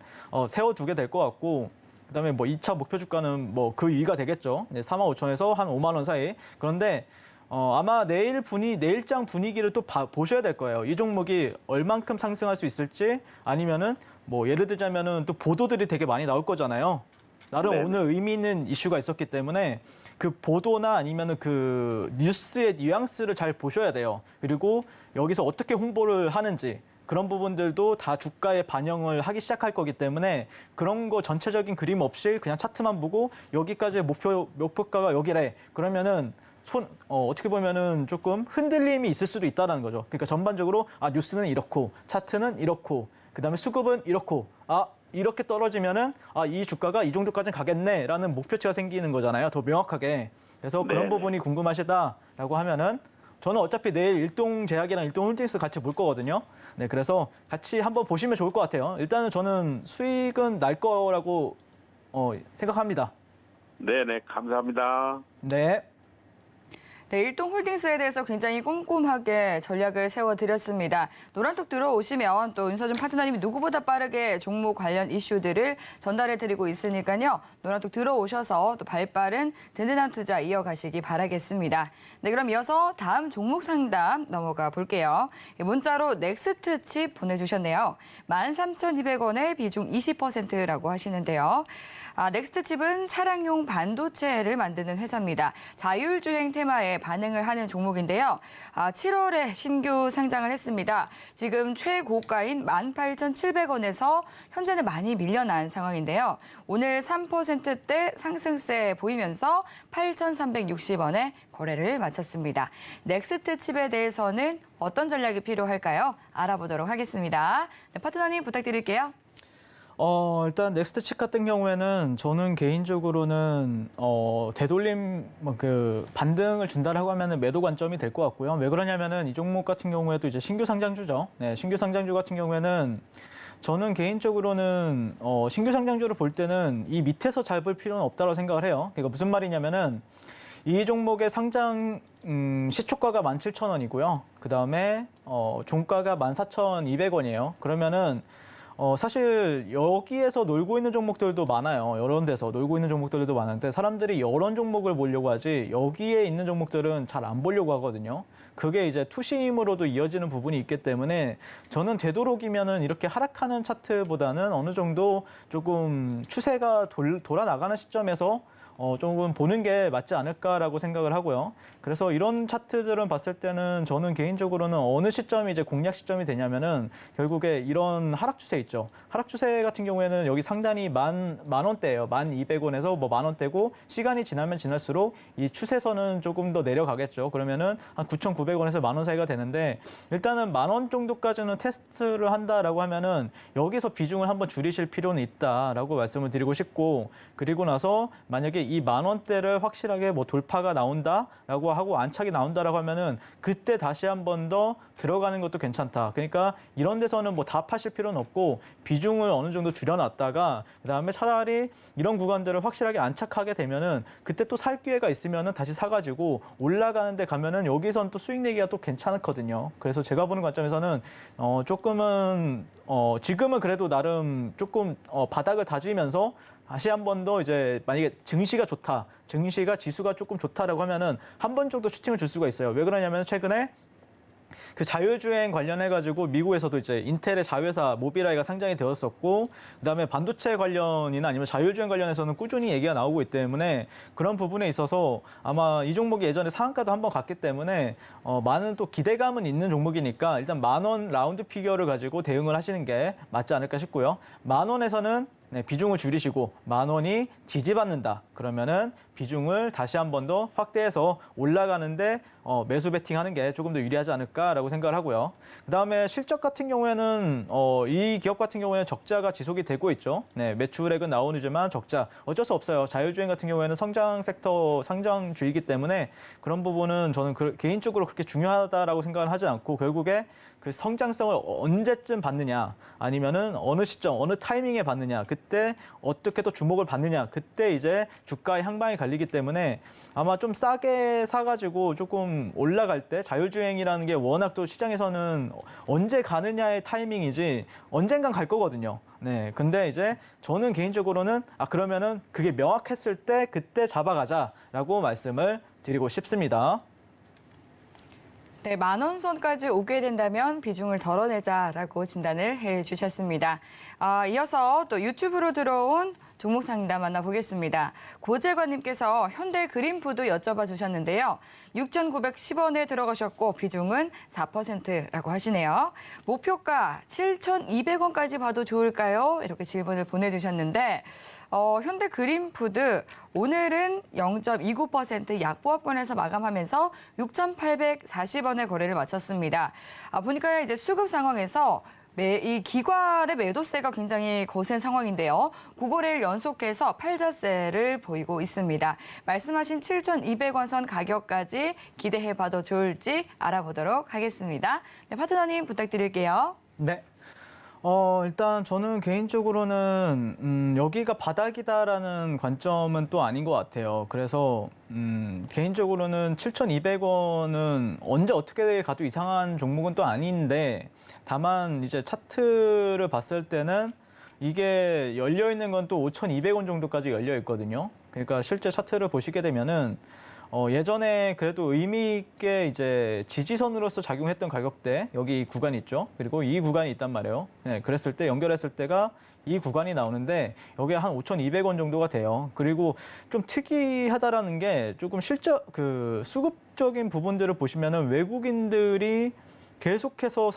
세워두게 될 것 같고, 그다음에 뭐 2차 목표 주가는 뭐 그 위가 되겠죠. 네, 45,000원에서 한 5만 원 사이. 그런데 아마 내일장 분위기를 또 보셔야 될 거예요. 이 종목이 얼만큼 상승할 수 있을지, 아니면은 뭐 예를 들자면은 또 보도들이 되게 많이 나올 거잖아요. 나름 네네. 오늘 의미 있는 이슈가 있었기 때문에 그 보도나 아니면은 그 뉴스의 뉘앙스를 잘 보셔야 돼요. 그리고 여기서 어떻게 홍보를 하는지, 그런 부분들도 다 주가에 반영을 하기 시작할 거기 때문에 그런 거 전체적인 그림 없이 그냥 차트만 보고 여기까지의 목표가가 여기래. 그러면은 어떻게 보면은 조금 흔들림이 있을 수도 있다는 거죠. 그러니까 전반적으로 뉴스는 이렇고 차트는 이렇고 그다음에 수급은 이렇고 이렇게 떨어지면은 이 주가가 이 정도까지는 가겠네라는 목표치가 생기는 거잖아요. 더 명확하게. 그래서 그런 네네. 부분이 궁금하시다라고 하면은 저는 어차피 내일 일동제약이랑 일동홀딩스 같이 볼 거거든요. 네, 그래서 같이 한번 보시면 좋을 것 같아요. 일단은 저는 수익은 날 거라고 생각합니다. 네네, 감사합니다. 네. 네, 일동홀딩스에 대해서 굉장히 꼼꼼하게 전략을 세워드렸습니다. 노란톡 들어오시면 또 윤서준 파트너님이 누구보다 빠르게 종목 관련 이슈들을 전달해드리고 있으니까요. 노란톡 들어오셔서 또 발빠른 든든한 투자 이어가시기 바라겠습니다. 네, 그럼 이어서 다음 종목 상담 넘어가 볼게요. 문자로 넥스트 칩 보내주셨네요. 13,200원에 비중 20%라고 하시는데요. 넥스트 칩은 차량용 반도체를 만드는 회사입니다. 자율주행 테마에 반응을 하는 종목인데요. 7월에 신규 상장을 했습니다. 지금 최고가인 18,700원에서 현재는 많이 밀려난 상황인데요. 오늘 3%대 상승세 보이면서 8,360원에 거래를 마쳤습니다. 넥스트 칩에 대해서는 어떤 전략이 필요할까요? 알아보도록 하겠습니다. 네, 파트너님 부탁드릴게요. 일단 넥스트 칩 같은 경우에는 저는 개인적으로는 되돌림 그 반등을 준다라고 하면은 매도 관점이 될 것 같고요. 왜 그러냐면은 이 종목 같은 경우에도 이제 신규 상장주죠. 네, 신규 상장주 같은 경우에는 저는 개인적으로는 신규 상장주를 볼 때는 이 밑에서 잡을 필요는 없다고 생각을 해요. 그러니까 무슨 말이냐면은 이 종목의 상장 시초가가 17,000원이고요. 그 다음에 종가가 14,200원이에요. 그러면은 사실 여기에서 놀고 있는 종목들도 많아요. 이런 데서 놀고 있는 종목들도 많은데 사람들이 이런 종목을 보려고 하지 여기에 있는 종목들은 잘 안 보려고 하거든요. 그게 이제 투심으로도 이어지는 부분이 있기 때문에 저는 되도록이면은 이렇게 하락하는 차트보다는 어느 정도 조금 추세가 돌아 나가는 시점에서 조금 보는 게 맞지 않을까라고 생각을 하고요. 그래서 이런 차트들은 봤을 때는 저는 개인적으로는 어느 시점이 이제 공략 시점이 되냐면은 결국에 이런 하락 추세 있죠. 하락 추세 같은 경우에는 여기 상단이 만 원대예요. 1,200원에서 뭐 10,000원대고 시간이 지나면 지날수록 이 추세선은 조금 더 내려가겠죠. 그러면은 한 9,900원에서 10,000원 사이가 되는데 일단은 10,000원 정도까지는 테스트를 한다라고 하면은 여기서 비중을 한번 줄이실 필요는 있다라고 말씀을 드리고 싶고 그리고 나서 만약에 이 10,000원대를 확실하게 뭐 돌파가 나온다라고 하고 안착이 나온다라고 하면은 그때 다시 한 번 더 들어가는 것도 괜찮다. 그러니까 이런 데서는 뭐 다 파실 필요는 없고 비중을 어느 정도 줄여놨다가 그다음에 차라리 이런 구간들을 확실하게 안착하게 되면은 그때 또 살 기회가 있으면은 다시 사가지고 올라가는 데 가면은 여기선 또 수익 내기가 또 괜찮거든요. 그래서 제가 보는 관점에서는 조금은 지금은 그래도 나름 조금 바닥을 다지면서 다시 한 번 더 이제 만약에 증시가 좋다, 증시가 지수가 조금 좋다라고 하면은 한 번 정도 슈팅을 줄 수가 있어요. 왜 그러냐면 최근에 그 자율주행 관련해가지고 미국에서도 이제 인텔의 자회사 모비라이가 상장이 되었었고 그다음에 반도체 관련이나 아니면 자율주행 관련해서는 꾸준히 얘기가 나오고 있기 때문에 그런 부분에 있어서 아마 이 종목이 예전에 상한가도 한번 갔기 때문에 많은 또 기대감은 있는 종목이니까 일단 10,000원 라운드 피겨를 가지고 대응을 하시는 게 맞지 않을까 싶고요. 10,000원에서는 비중을 줄이시고 10,000원이 지지받는다. 그러면은 비중을 다시 한 번 더 확대해서 올라가는데 매수 베팅하는 게 조금 더 유리하지 않을까라고 생각을 하고요. 그다음에 실적 같은 경우에는 이 기업 같은 경우에는 적자가 지속이 되고 있죠. 네, 매출액은 나오지만 적자 어쩔 수 없어요. 자율주행 같은 경우에는 성장 섹터 상장주이기 때문에 그런 부분은 저는 개인적으로 그렇게 중요하다라고 생각을 하지 않고 결국에 그 성장성을 언제쯤 받느냐 아니면은 어느 시점, 어느 타이밍에 받느냐 그때 어떻게 또 주목을 받느냐 그때 이제 주가의 향방이 갈리기 때문에 아마 좀 싸게 사가지고 조금 올라갈 때 자율주행이라는 게 워낙 또 시장에서는 언제 가느냐의 타이밍이지 언젠간 갈 거거든요. 네, 근데 이제 저는 개인적으로는 그러면은 그게 명확했을 때 그때 잡아가자라고 말씀을 드리고 싶습니다. 네, 10,000원 선까지 오게 된다면 비중을 덜어내자라고 진단을 해주셨습니다. 이어서 또 유튜브로 들어온 종목 상담 만나보겠습니다. 고재관님께서 현대 그린푸드 여쭤봐 주셨는데요. 6,910원에 들어가셨고 비중은 4%라고 하시네요. 목표가 7,200원까지 봐도 좋을까요? 이렇게 질문을 보내주셨는데 현대 그린푸드 오늘은 0.29% 약보합권에서 마감하면서 6,840원에 거래를 마쳤습니다. 보니까 이제 수급 상황에서 이 기관의 매도세가 굉장히 거센 상황인데요. 9거래일 연속해서 팔자세를 보이고 있습니다. 말씀하신 7,200원 선 가격까지 기대해봐도 좋을지 알아보도록 하겠습니다. 네, 파트너님 부탁드릴게요. 네. 일단 저는 개인적으로는 여기가 바닥이다라는 관점은 또 아닌 것 같아요. 그래서 개인적으로는 7,200원은 언제 어떻게 가도 이상한 종목은 또 아닌데, 다만 이제 차트를 봤을 때는 이게 열려 있는 건 또 5,200원 정도까지 열려 있거든요. 그러니까 실제 차트를 보시게 되면은 예전에 그래도 의미 있게 이제 지지선으로서 작용했던 가격대, 여기 이 구간이 있죠. 그리고 이 구간이 있단 말이에요. 네, 그랬을 때 연결했을 때가 이 구간이 나오는데 여기에 한 5,200원 정도가 돼요. 그리고 좀 특이하다라는 게 조금 수급적인 부분들을 보시면은 외국인들이 계속해서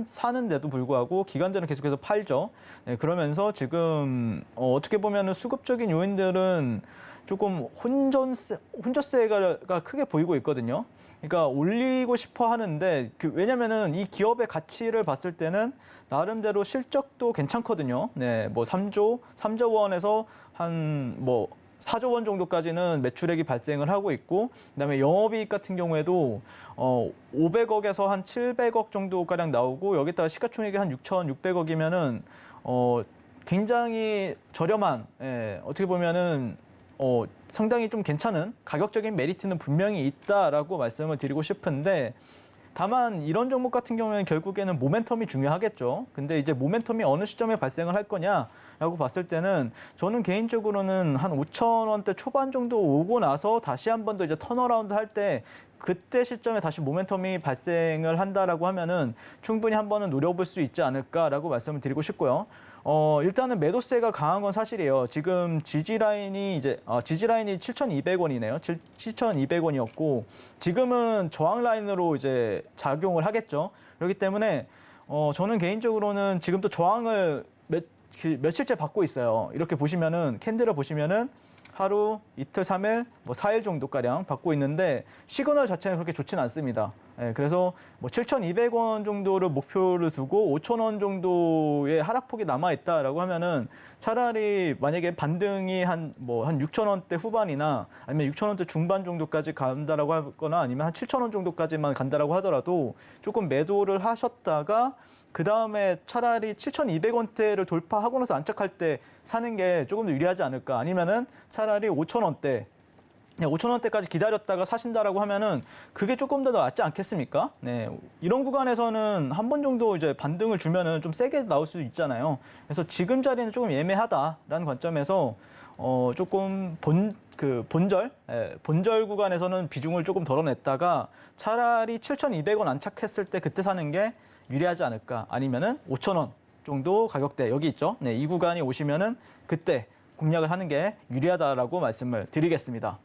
사는데도 불구하고 기관들은 계속해서 팔죠. 네, 그러면서 지금 어떻게 보면은 수급적인 요인들은 조금 혼조세가 크게 보이고 있거든요. 그러니까 올리고 싶어 하는데 왜냐면은 이 기업의 가치를 봤을 때는 나름대로 실적도 괜찮거든요. 네, 뭐 3조 원에서 한 4조 원 정도까지는 매출액이 발생을 하고 있고, 그다음에 영업이익 같은 경우에도 500억에서 한 700억 정도가량 나오고, 여기다가 시가총액이 한 6,600억이면은 굉장히 저렴한, 어떻게 보면은 상당히 좀 괜찮은 가격적인 메리트는 분명히 있다라고 말씀을 드리고 싶은데, 다만 이런 종목 같은 경우에는 결국에는 모멘텀이 중요하겠죠. 근데 이제 모멘텀이 어느 시점에 발생을 할 거냐라고 봤을 때는 저는 개인적으로는 한 5,000원대 초반 정도 오고 나서 다시 한 번 더 이제 턴어라운드 할 때, 그때 시점에 다시 모멘텀이 발생을 한다라고 하면은 충분히 한 번은 노려볼 수 있지 않을까라고 말씀을 드리고 싶고요. 일단은 매도세가 강한 건 사실이에요. 지금 지지라인이 7,200원이네요. 7,200원이었고, 지금은 저항 라인으로 이제 작용을 하겠죠. 그렇기 때문에 저는 개인적으로는 지금 또 저항을 며칠째 받고 있어요. 이렇게 보시면은 캔들을 보시면은 하루, 이틀, 3일, 4일 정도가량 받고 있는데 시그널 자체는 그렇게 좋지는 않습니다. 그래서 7,200원 정도를 목표를 두고 5,000원 정도의 하락폭이 남아있다라고 하면은 차라리 만약에 반등이 한 6,000원대 후반이나 아니면 6,000원대 중반 정도까지 간다라고 하거나 아니면 한 7,000원 정도까지만 간다라고 하더라도 조금 매도를 하셨다가 그 다음에 차라리 7,200원대를 돌파하고 나서 안착할 때 사는 게 조금 더 유리하지 않을까. 아니면은 차라리 5,000원대, 5,000원대까지 기다렸다가 사신다라고 하면은 그게 조금 더 낫지 않겠습니까? 네, 이런 구간에서는 한 번 정도 이제 반등을 주면은 좀 세게 나올 수 있잖아요. 그래서 지금 자리는 조금 애매하다라는 관점에서 조금 본절 구간에서는 비중을 조금 덜어냈다가 차라리 7,200원 안착했을 때 그때 사는 게 유리하지 않을까. 아니면은 5,000원 정도 가격대 여기 있죠. 네, 이 구간이 오시면은 그때 공략을 하는 게 유리하다라고 말씀을 드리겠습니다.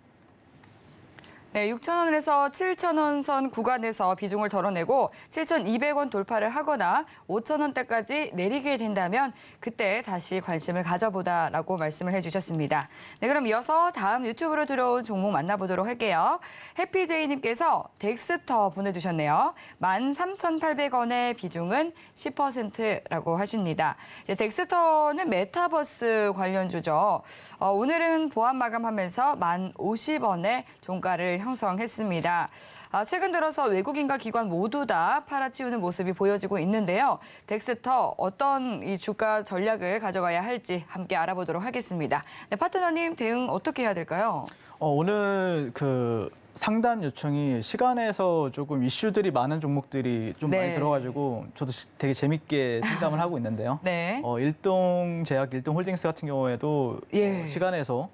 네, 6,000원에서 7,000원 선 구간에서 비중을 덜어내고 7,200원 돌파를 하거나 5,000원대까지 내리게 된다면 그때 다시 관심을 가져보다라고 말씀을 해주셨습니다. 네, 그럼 이어서 다음 유튜브로 들어온 종목 만나보도록 할게요. 해피제이님께서 덱스터 보내주셨네요. 13,800원의 비중은 10%라고 하십니다. 네, 덱스터는 메타버스 관련주죠. 오늘은 보합 마감하면서 1050원의 종가를 형성했습니다. 최근 들어서 외국인과 기관 모두 다 팔아치우는 모습이 보여지고 있는데요. 덱스터 어떤 이 주가 전략을 가져가야 할지 함께 알아보도록 하겠습니다. 네, 파트너님 대응 어떻게 해야 될까요? 오늘 상담 요청이 시간에서 조금 이슈들이 많은 종목들이 좀 네. 많이 들어가지고 저도 되게 재밌게 상담을 하고 있는데요. 네. 일동제약, 일동홀딩스 같은 경우에도 예. 시간에서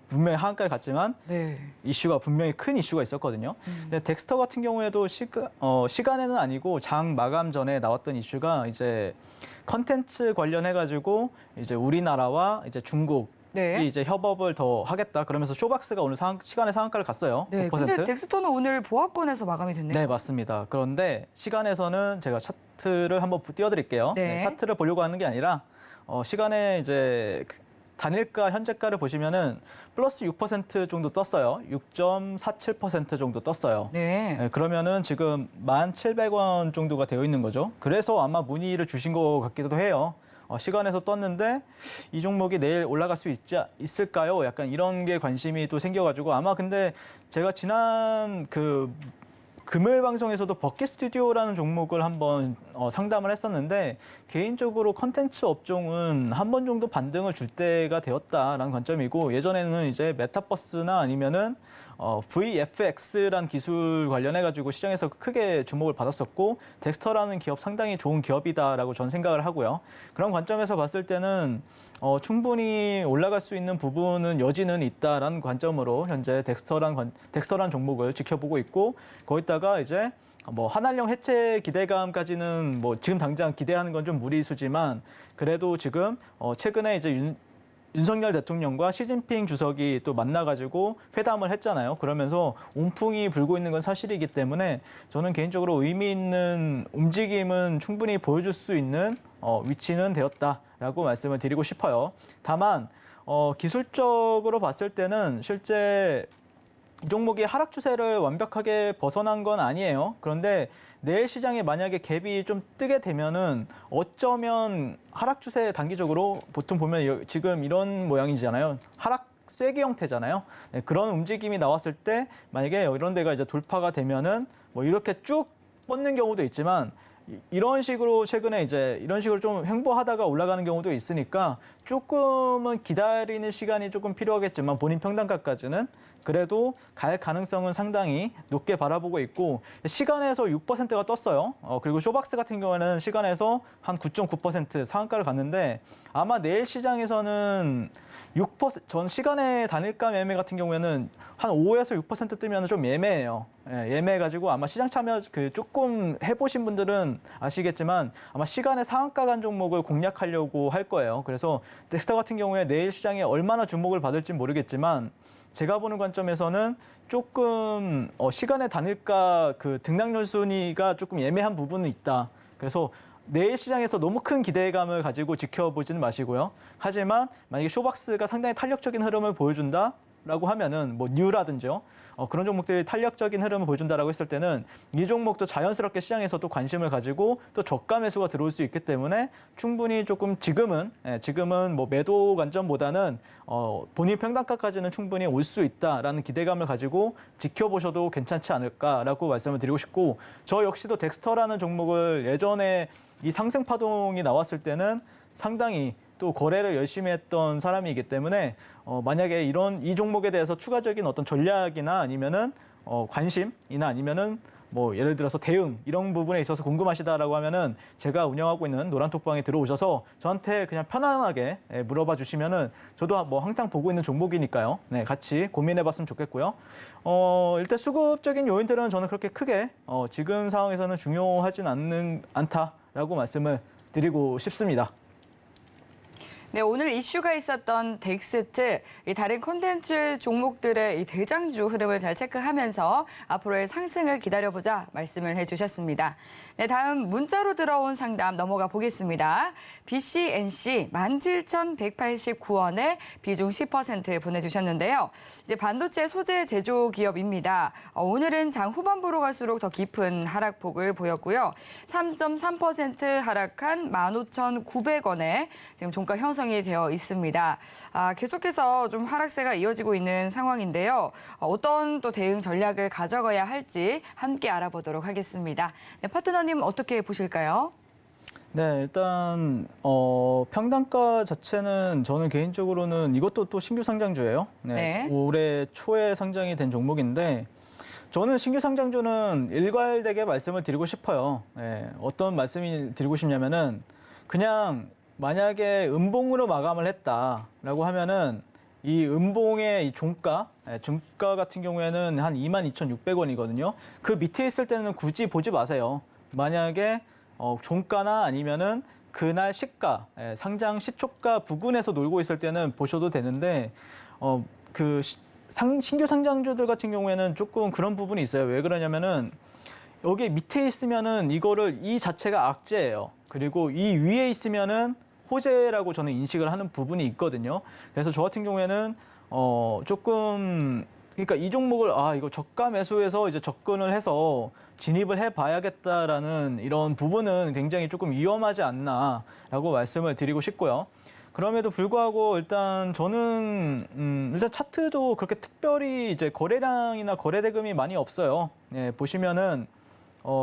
분명히 하한가를 갔지만 네. 이슈가 분명히 큰 이슈가 있었거든요. 근데 덱스터 같은 경우에도 시간에는 아니고 장 마감 전에 나왔던 이슈가 이제 컨텐츠 관련해가지고 이제 우리나라와 이제 중국 네. 이제 협업을 더 하겠다. 그러면서 쇼박스가 오늘 시간의 상한가를 갔어요. 네. 100%. 근데 덱스터는 오늘 보합권에서 마감이 됐네요. 네, 맞습니다. 그런데 시간에서는 제가 차트를 한번 띄워드릴게요. 네. 차트를 보려고 하는 게 아니라 시간에 이제 단일가 현재가를 보시면은 플러스 6% 정도 떴어요. 6.47% 정도 떴어요. 네. 네, 그러면은 지금 1,700원 정도가 되어 있는 거죠. 그래서 아마 문의를 주신 것 같기도 해요. 시간에서 떴는데 이 종목이 내일 올라갈 수 있을까요? 약간 이런 게 관심이 또 생겨가지고 아마 근데 제가 지난 그 금요일 방송에서도 버킷 스튜디오라는 종목을 한번 상담을 했었는데 개인적으로 컨텐츠 업종은 한 번 정도 반등을 줄 때가 되었다라는 관점이고 예전에는 이제 메타버스나 아니면은 VFX라는 기술 관련해가지고 시장에서 크게 주목을 받았었고 덱스터라는 기업 상당히 좋은 기업이다라고 저는 생각을 하고요. 그런 관점에서 봤을 때는 충분히 올라갈 수 있는 부분은 여지는 있다라는 관점으로 현재 덱스터란 종목을 지켜보고 있고 거기다가 이제 뭐 한한령 해체 기대감까지는 뭐 지금 당장 기대하는 건 좀 무리수지만 그래도 지금 최근에 이제 윤석열 대통령과 시진핑 주석이 또 만나가지고 회담을 했잖아요. 그러면서 온풍이 불고 있는 건 사실이기 때문에 저는 개인적으로 의미 있는 움직임은 충분히 보여줄 수 있는 위치는 되었다라고 말씀을 드리고 싶어요. 다만 기술적으로 봤을 때는 실제 이 종목이 하락 추세를 완벽하게 벗어난 건 아니에요. 그런데 내일 시장에 만약에 갭이 좀 뜨게 되면은 어쩌면 하락 추세 단기적으로 보통 보면 지금 이런 모양이잖아요. 하락 쐐기 형태잖아요. 네, 그런 움직임이 나왔을 때 만약에 이런 데가 이제 돌파가 되면은 뭐 이렇게 쭉 뻗는 경우도 있지만 이런 식으로 최근에 이제 이런 식으로 좀 횡보하다가 올라가는 경우도 있으니까 조금은 기다리는 시간이 조금 필요하겠지만 본인 평단가까지는 그래도 갈 가능성은 상당히 높게 바라보고 있고 시간에서 6%가 떴어요. 그리고 쇼박스 같은 경우에는 시간에서 한 9.9% 상한가를 갔는데 아마 내일 시장에서는 6%전 시간의 단일가 매매 같은 경우에는 한 5에서 6% 뜨면 좀 예매해요. 예매해가지고 아마 시장 참여 조금 해보신 분들은 아시겠지만 아마 시간의 상한가 간 종목을 공략하려고 할 거예요. 그래서 덱스터 같은 경우에 내일 시장에 얼마나 주목을 받을지 모르겠지만 제가 보는 관점에서는 조금 시간의 단일가 등락열 순위가 조금 예매한 부분은 있다. 그래서 내일 시장에서 너무 큰 기대감을 가지고 지켜보지는 마시고요. 하지만 만약에 쇼박스가 상당히 탄력적인 흐름을 보여준다라고 하면은 뭐 뉴라든지요. 그런 종목들이 탄력적인 흐름을 보여준다라고 했을 때는 이 종목도 자연스럽게 시장에서도 관심을 가지고 또 저가 매수가 들어올 수 있기 때문에 충분히 조금 지금은 뭐 매도 관점보다는 본인 평단가까지는 충분히 올 수 있다라는 기대감을 가지고 지켜보셔도 괜찮지 않을까라고 말씀을 드리고 싶고 저 역시도 덱스터라는 종목을 예전에 이 상승 파동이 나왔을 때는 상당히 또 거래를 열심히 했던 사람이기 때문에 만약에 이 종목에 대해서 추가적인 어떤 전략이나 아니면은 관심이나 아니면은 뭐 예를 들어서 대응 이런 부분에 있어서 궁금하시다라고 하면은 제가 운영하고 있는 노란톡방에 들어오셔서 저한테 그냥 편안하게 물어봐 주시면은 저도 뭐 항상 보고 있는 종목이니까요. 네, 같이 고민해봤으면 좋겠고요. 일단 수급적인 요인들은 저는 그렇게 크게 지금 상황에서는 중요하진 않다라고 말씀을 드리고 싶습니다. 네, 오늘 이슈가 있었던 덱스트, 이 다른 콘텐츠 종목들의 이 대장주 흐름을 잘 체크하면서 앞으로의 상승을 기다려보자 말씀을 해주셨습니다. 네, 다음 문자로 들어온 상담 넘어가 보겠습니다. BCNC 17,189원에 비중 10% 보내주셨는데요. 이제 반도체 소재 제조 기업입니다. 오늘은 장 후반부로 갈수록 더 깊은 하락폭을 보였고요. 3.3% 하락한 15,900원에 지금 종가 형성이 되어 있습니다. 계속해서 좀 하락세가 이어지고 있는 상황인데요. 어떤 또 대응 전략을 가져가야 할지 함께 알아보도록 하겠습니다. 네, 파트너님 어떻게 보실까요? 네, 일단 평단가 자체는 저는 개인적으로는 이것도 또 신규 상장주예요. 네. 올해 초에 상장이 된 종목인데 저는 신규 상장주는 일괄되게 말씀을 드리고 싶어요. 네, 어떤 말씀을 드리고 싶냐면은 그냥 만약에 음봉으로 마감을 했다라고 하면은 이 음봉의 이 종가 같은 경우에는 한 22,600원이거든요. 그 밑에 있을 때는 굳이 보지 마세요. 만약에 종가나 아니면은 그날 시가, 상장 시초가 부근에서 놀고 있을 때는 보셔도 되는데 신규 상장주들 같은 경우에는 조금 그런 부분이 있어요. 왜 그러냐면은 여기 밑에 있으면은 이 자체가 악재예요. 그리고 이 위에 있으면은 호재라고 저는 인식을 하는 부분이 있거든요. 그래서 저 같은 경우에는 조금 그러니까 이 종목을 이거 저가 매수해서 이제 접근을 해서 진입을 해봐야겠다라는 이런 부분은 굉장히 조금 위험하지 않나라고 말씀을 드리고 싶고요. 그럼에도 불구하고 일단 저는 일단 차트도 그렇게 특별히 이제 거래량이나 거래 대금이 많이 없어요. 예, 보시면은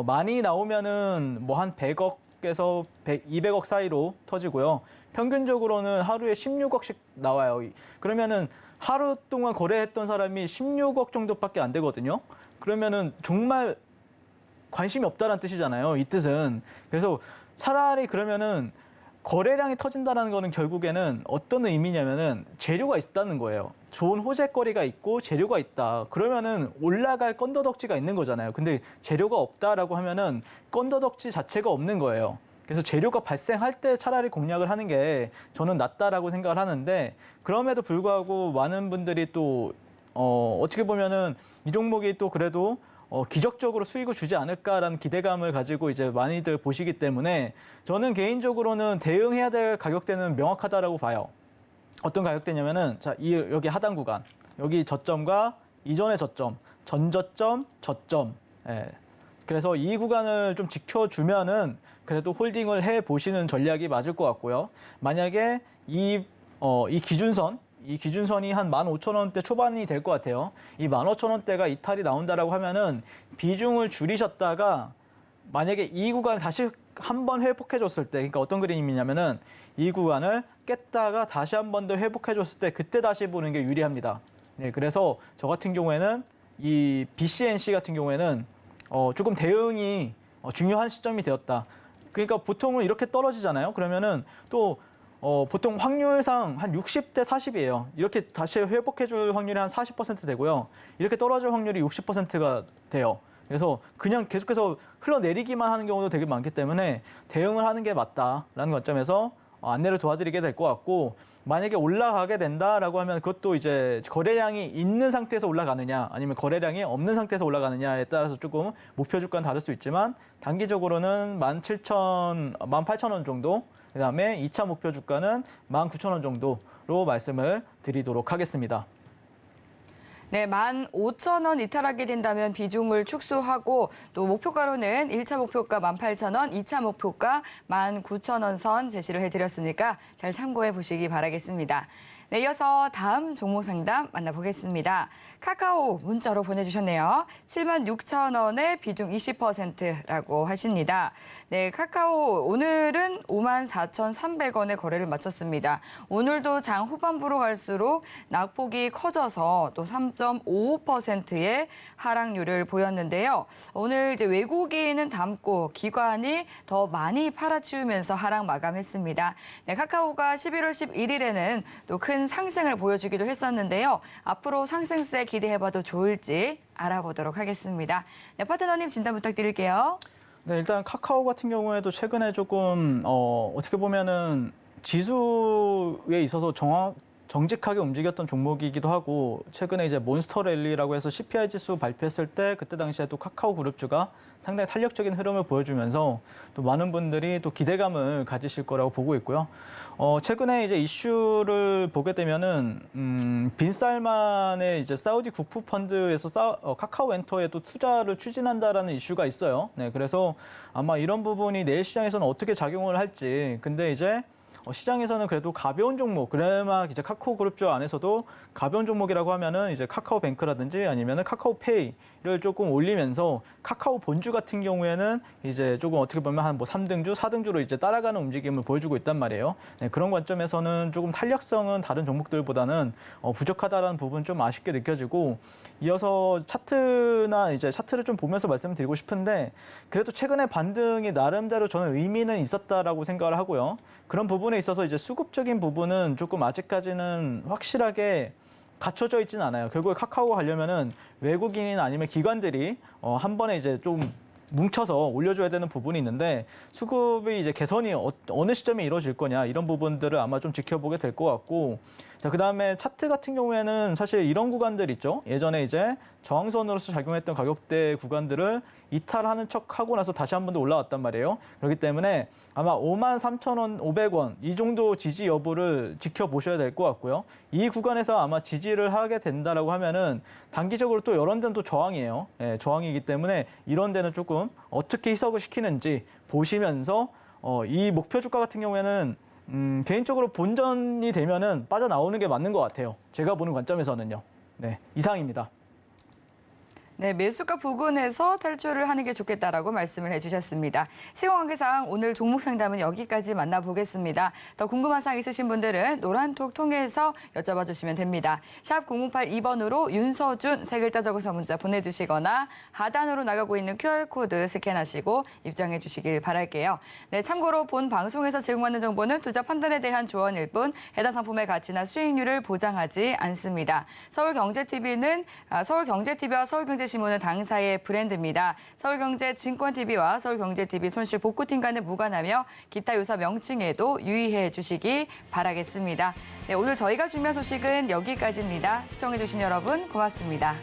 많이 나오면은 뭐 한 100억에서 200억 사이로 터지고요. 평균적으로는 하루에 16억씩 나와요. 그러면은 하루 동안 거래했던 사람이 16억 정도밖에 안 되거든요. 그러면은 정말 관심이 없다는 뜻이잖아요. 이 뜻은. 그래서 차라리 그러면은 거래량이 터진다는 거는 결국에는 어떤 의미냐면은 재료가 있다는 거예요. 좋은 호재거리가 있고 재료가 있다. 그러면은 올라갈 건더덕지가 있는 거잖아요. 근데 재료가 없다라고 하면은 건더덕지 자체가 없는 거예요. 그래서 재료가 발생할 때 차라리 공략을 하는 게 저는 낫다라고 생각을 하는데 그럼에도 불구하고 많은 분들이 또 어떻게 보면은 이 종목이 또 그래도 기적적으로 수익을 주지 않을까라는 기대감을 가지고 이제 많이들 보시기 때문에 저는 개인적으로는 대응해야 될 가격대는 명확하다라고 봐요. 어떤 가격대냐면은 자, 여기 하단 구간, 여기 저점과 이전의 저점, 전저점, 저점. 예. 그래서 이 구간을 좀 지켜주면은 그래도 홀딩을 해 보시는 전략이 맞을 것 같고요. 만약에 이 기준선이 한 15,000원대 초반이 될 것 같아요. 이 15,000원대가 이탈이 나온다라고 하면은 비중을 줄이셨다가 만약에 이 구간을 다시 한번 회복해 줬을 때, 그러니까 어떤 그림이냐면은 이 구간을 깼다가 다시 한 번 더 회복해 줬을 때 그때 다시 보는 게 유리합니다. 네, 그래서 저 같은 경우에는 이 BCNC 같은 경우에는 조금 대응이 중요한 시점이 되었다. 그러니까 보통은 이렇게 떨어지잖아요. 그러면은 또 보통 확률상 한 60대 40이에요. 이렇게 다시 회복해줄 확률이 한 40% 되고요. 이렇게 떨어질 확률이 60%가 돼요. 그래서 그냥 계속해서 흘러내리기만 하는 경우도 되게 많기 때문에 대응을 하는 게 맞다라는 관점에서 안내를 도와드리게 될 것 같고 만약에 올라가게 된다라고 하면 그것도 이제 거래량이 있는 상태에서 올라가느냐 아니면 거래량이 없는 상태에서 올라가느냐에 따라서 조금 목표 주가는 다를 수 있지만 단기적으로는 18,000원 정도 그다음에 2차 목표 주가는 19,000원 정도로 말씀을 드리도록 하겠습니다. 네, 15,000원 이탈하게 된다면 비중을 축소하고 또 목표가로는 1차 목표가 18,000원, 2차 목표가 19,000원 선 제시를 해드렸으니까 잘 참고해 보시기 바라겠습니다. 네, 이어서 다음 종목 상담 만나보겠습니다. 카카오 문자로 보내주셨네요. 76,000원에 비중 20%라고 하십니다. 네, 카카오 오늘은 54,300원에 거래를 마쳤습니다. 오늘도 장 후반부로 갈수록 낙폭이 커져서 또 3.55%의 하락률을 보였는데요. 오늘 이제 외국인은 담고 기관이 더 많이 팔아치우면서 하락 마감했습니다. 네, 카카오가 11월 11일에는 또 큰 상승을 보여주기도 했었는데요. 앞으로 상승세 기대해봐도 좋을지 알아보도록 하겠습니다. 네, 파트너님 진단 부탁드릴게요. 네, 일단 카카오 같은 경우에도 최근에 조금 어떻게 보면은 지수에 있어서 정직하게 움직였던 종목이기도 하고 최근에 이제 몬스터랠리라고 해서 CPI 지수 발표했을 때 그때 당시에도 카카오 그룹주가 상당히 탄력적인 흐름을 보여주면서 또 많은 분들이 또 기대감을 가지실 거라고 보고 있고요. 최근에 이제 이슈를 보게 되면은 빈살만의 이제 사우디 국부 펀드에서 카카오 엔터에 또 투자를 추진한다라는 이슈가 있어요. 네, 그래서 아마 이런 부분이 내일 시장에서는 어떻게 작용을 할지. 근데 이제 시장에서는 그래도 가벼운 종목, 그래마 이제 카카오 그룹주 안에서도 가벼운 종목이라고 하면은 이제 카카오뱅크라든지 아니면은 카카오페이를 조금 올리면서 카카오 본주 같은 경우에는 이제 조금 어떻게 보면 한 뭐 3등주, 4등주로 이제 따라가는 움직임을 보여주고 있단 말이에요. 네, 그런 관점에서는 조금 탄력성은 다른 종목들보다는 부족하다라는 부분 좀 아쉽게 느껴지고 이어서 차트를 좀 보면서 말씀드리고 싶은데 그래도 최근에 반등이 나름대로 저는 의미는 있었다라고 생각을 하고요. 그런 부분에 있어서 이제 수급적인 부분은 조금 아직까지는 확실하게 갖춰져 있지는 않아요. 결국에 카카오가 가려면은 외국인이나 아니면 기관들이 한 번에 이제 좀 뭉쳐서 올려줘야 되는 부분이 있는데 수급이 이제 개선이 어느 시점에 이루어질 거냐 이런 부분들을 아마 좀 지켜보게 될 것 같고 자, 그다음에 차트 같은 경우에는 사실 이런 구간들 있죠. 예전에 이제 저항선으로서 작용했던 가격대 구간들을 이탈하는 척 하고 나서 다시 한 번 더 올라왔단 말이에요. 그렇기 때문에 아마 53,500원 이 정도 지지 여부를 지켜보셔야 될 것 같고요. 이 구간에서 아마 지지를 하게 된다라고 하면은 단기적으로 또 이런 데는 또 저항이에요. 예, 저항이기 때문에 이런 데는 조금 어떻게 희석을 시키는지 보시면서 이 목표 주가 같은 경우에는 개인적으로 본전이 되면은 빠져나오는 게 맞는 것 같아요. 제가 보는 관점에서는요. 네, 이상입니다. 네, 매수가 부근에서 탈출을 하는 게 좋겠다라고 말씀을 해주셨습니다. 시간 관계상 오늘 종목 상담은 여기까지 만나보겠습니다. 더 궁금한 사항 있으신 분들은 노란톡 통해서 여쭤봐 주시면 됩니다. 샵 0082번으로 윤서준 세 글자 적어서 문자 보내주시거나 하단으로 나가고 있는 QR코드 스캔하시고 입장해 주시길 바랄게요. 네, 참고로 본 방송에서 제공하는 정보는 투자 판단에 대한 조언일 뿐 해당 상품의 가치나 수익률을 보장하지 않습니다. 서울경제TV는 서울경제TV와 서울경제신문은 당사의 브랜드입니다. 서울경제증권TV와 서울경제TV 손실복구팀과는 무관하며 기타 유사 명칭에도 유의해 주시기 바라겠습니다. 네, 오늘 저희가 준비한 소식은 여기까지입니다. 시청해 주신 여러분 고맙습니다.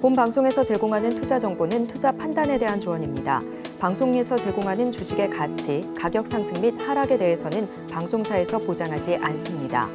본 방송에서 제공하는 투자 정보는 투자 판단에 대한 조언입니다. 방송에서 제공하는 주식의 가치, 가격 상승 및 하락에 대해서는 방송사에서 보장하지 않습니다.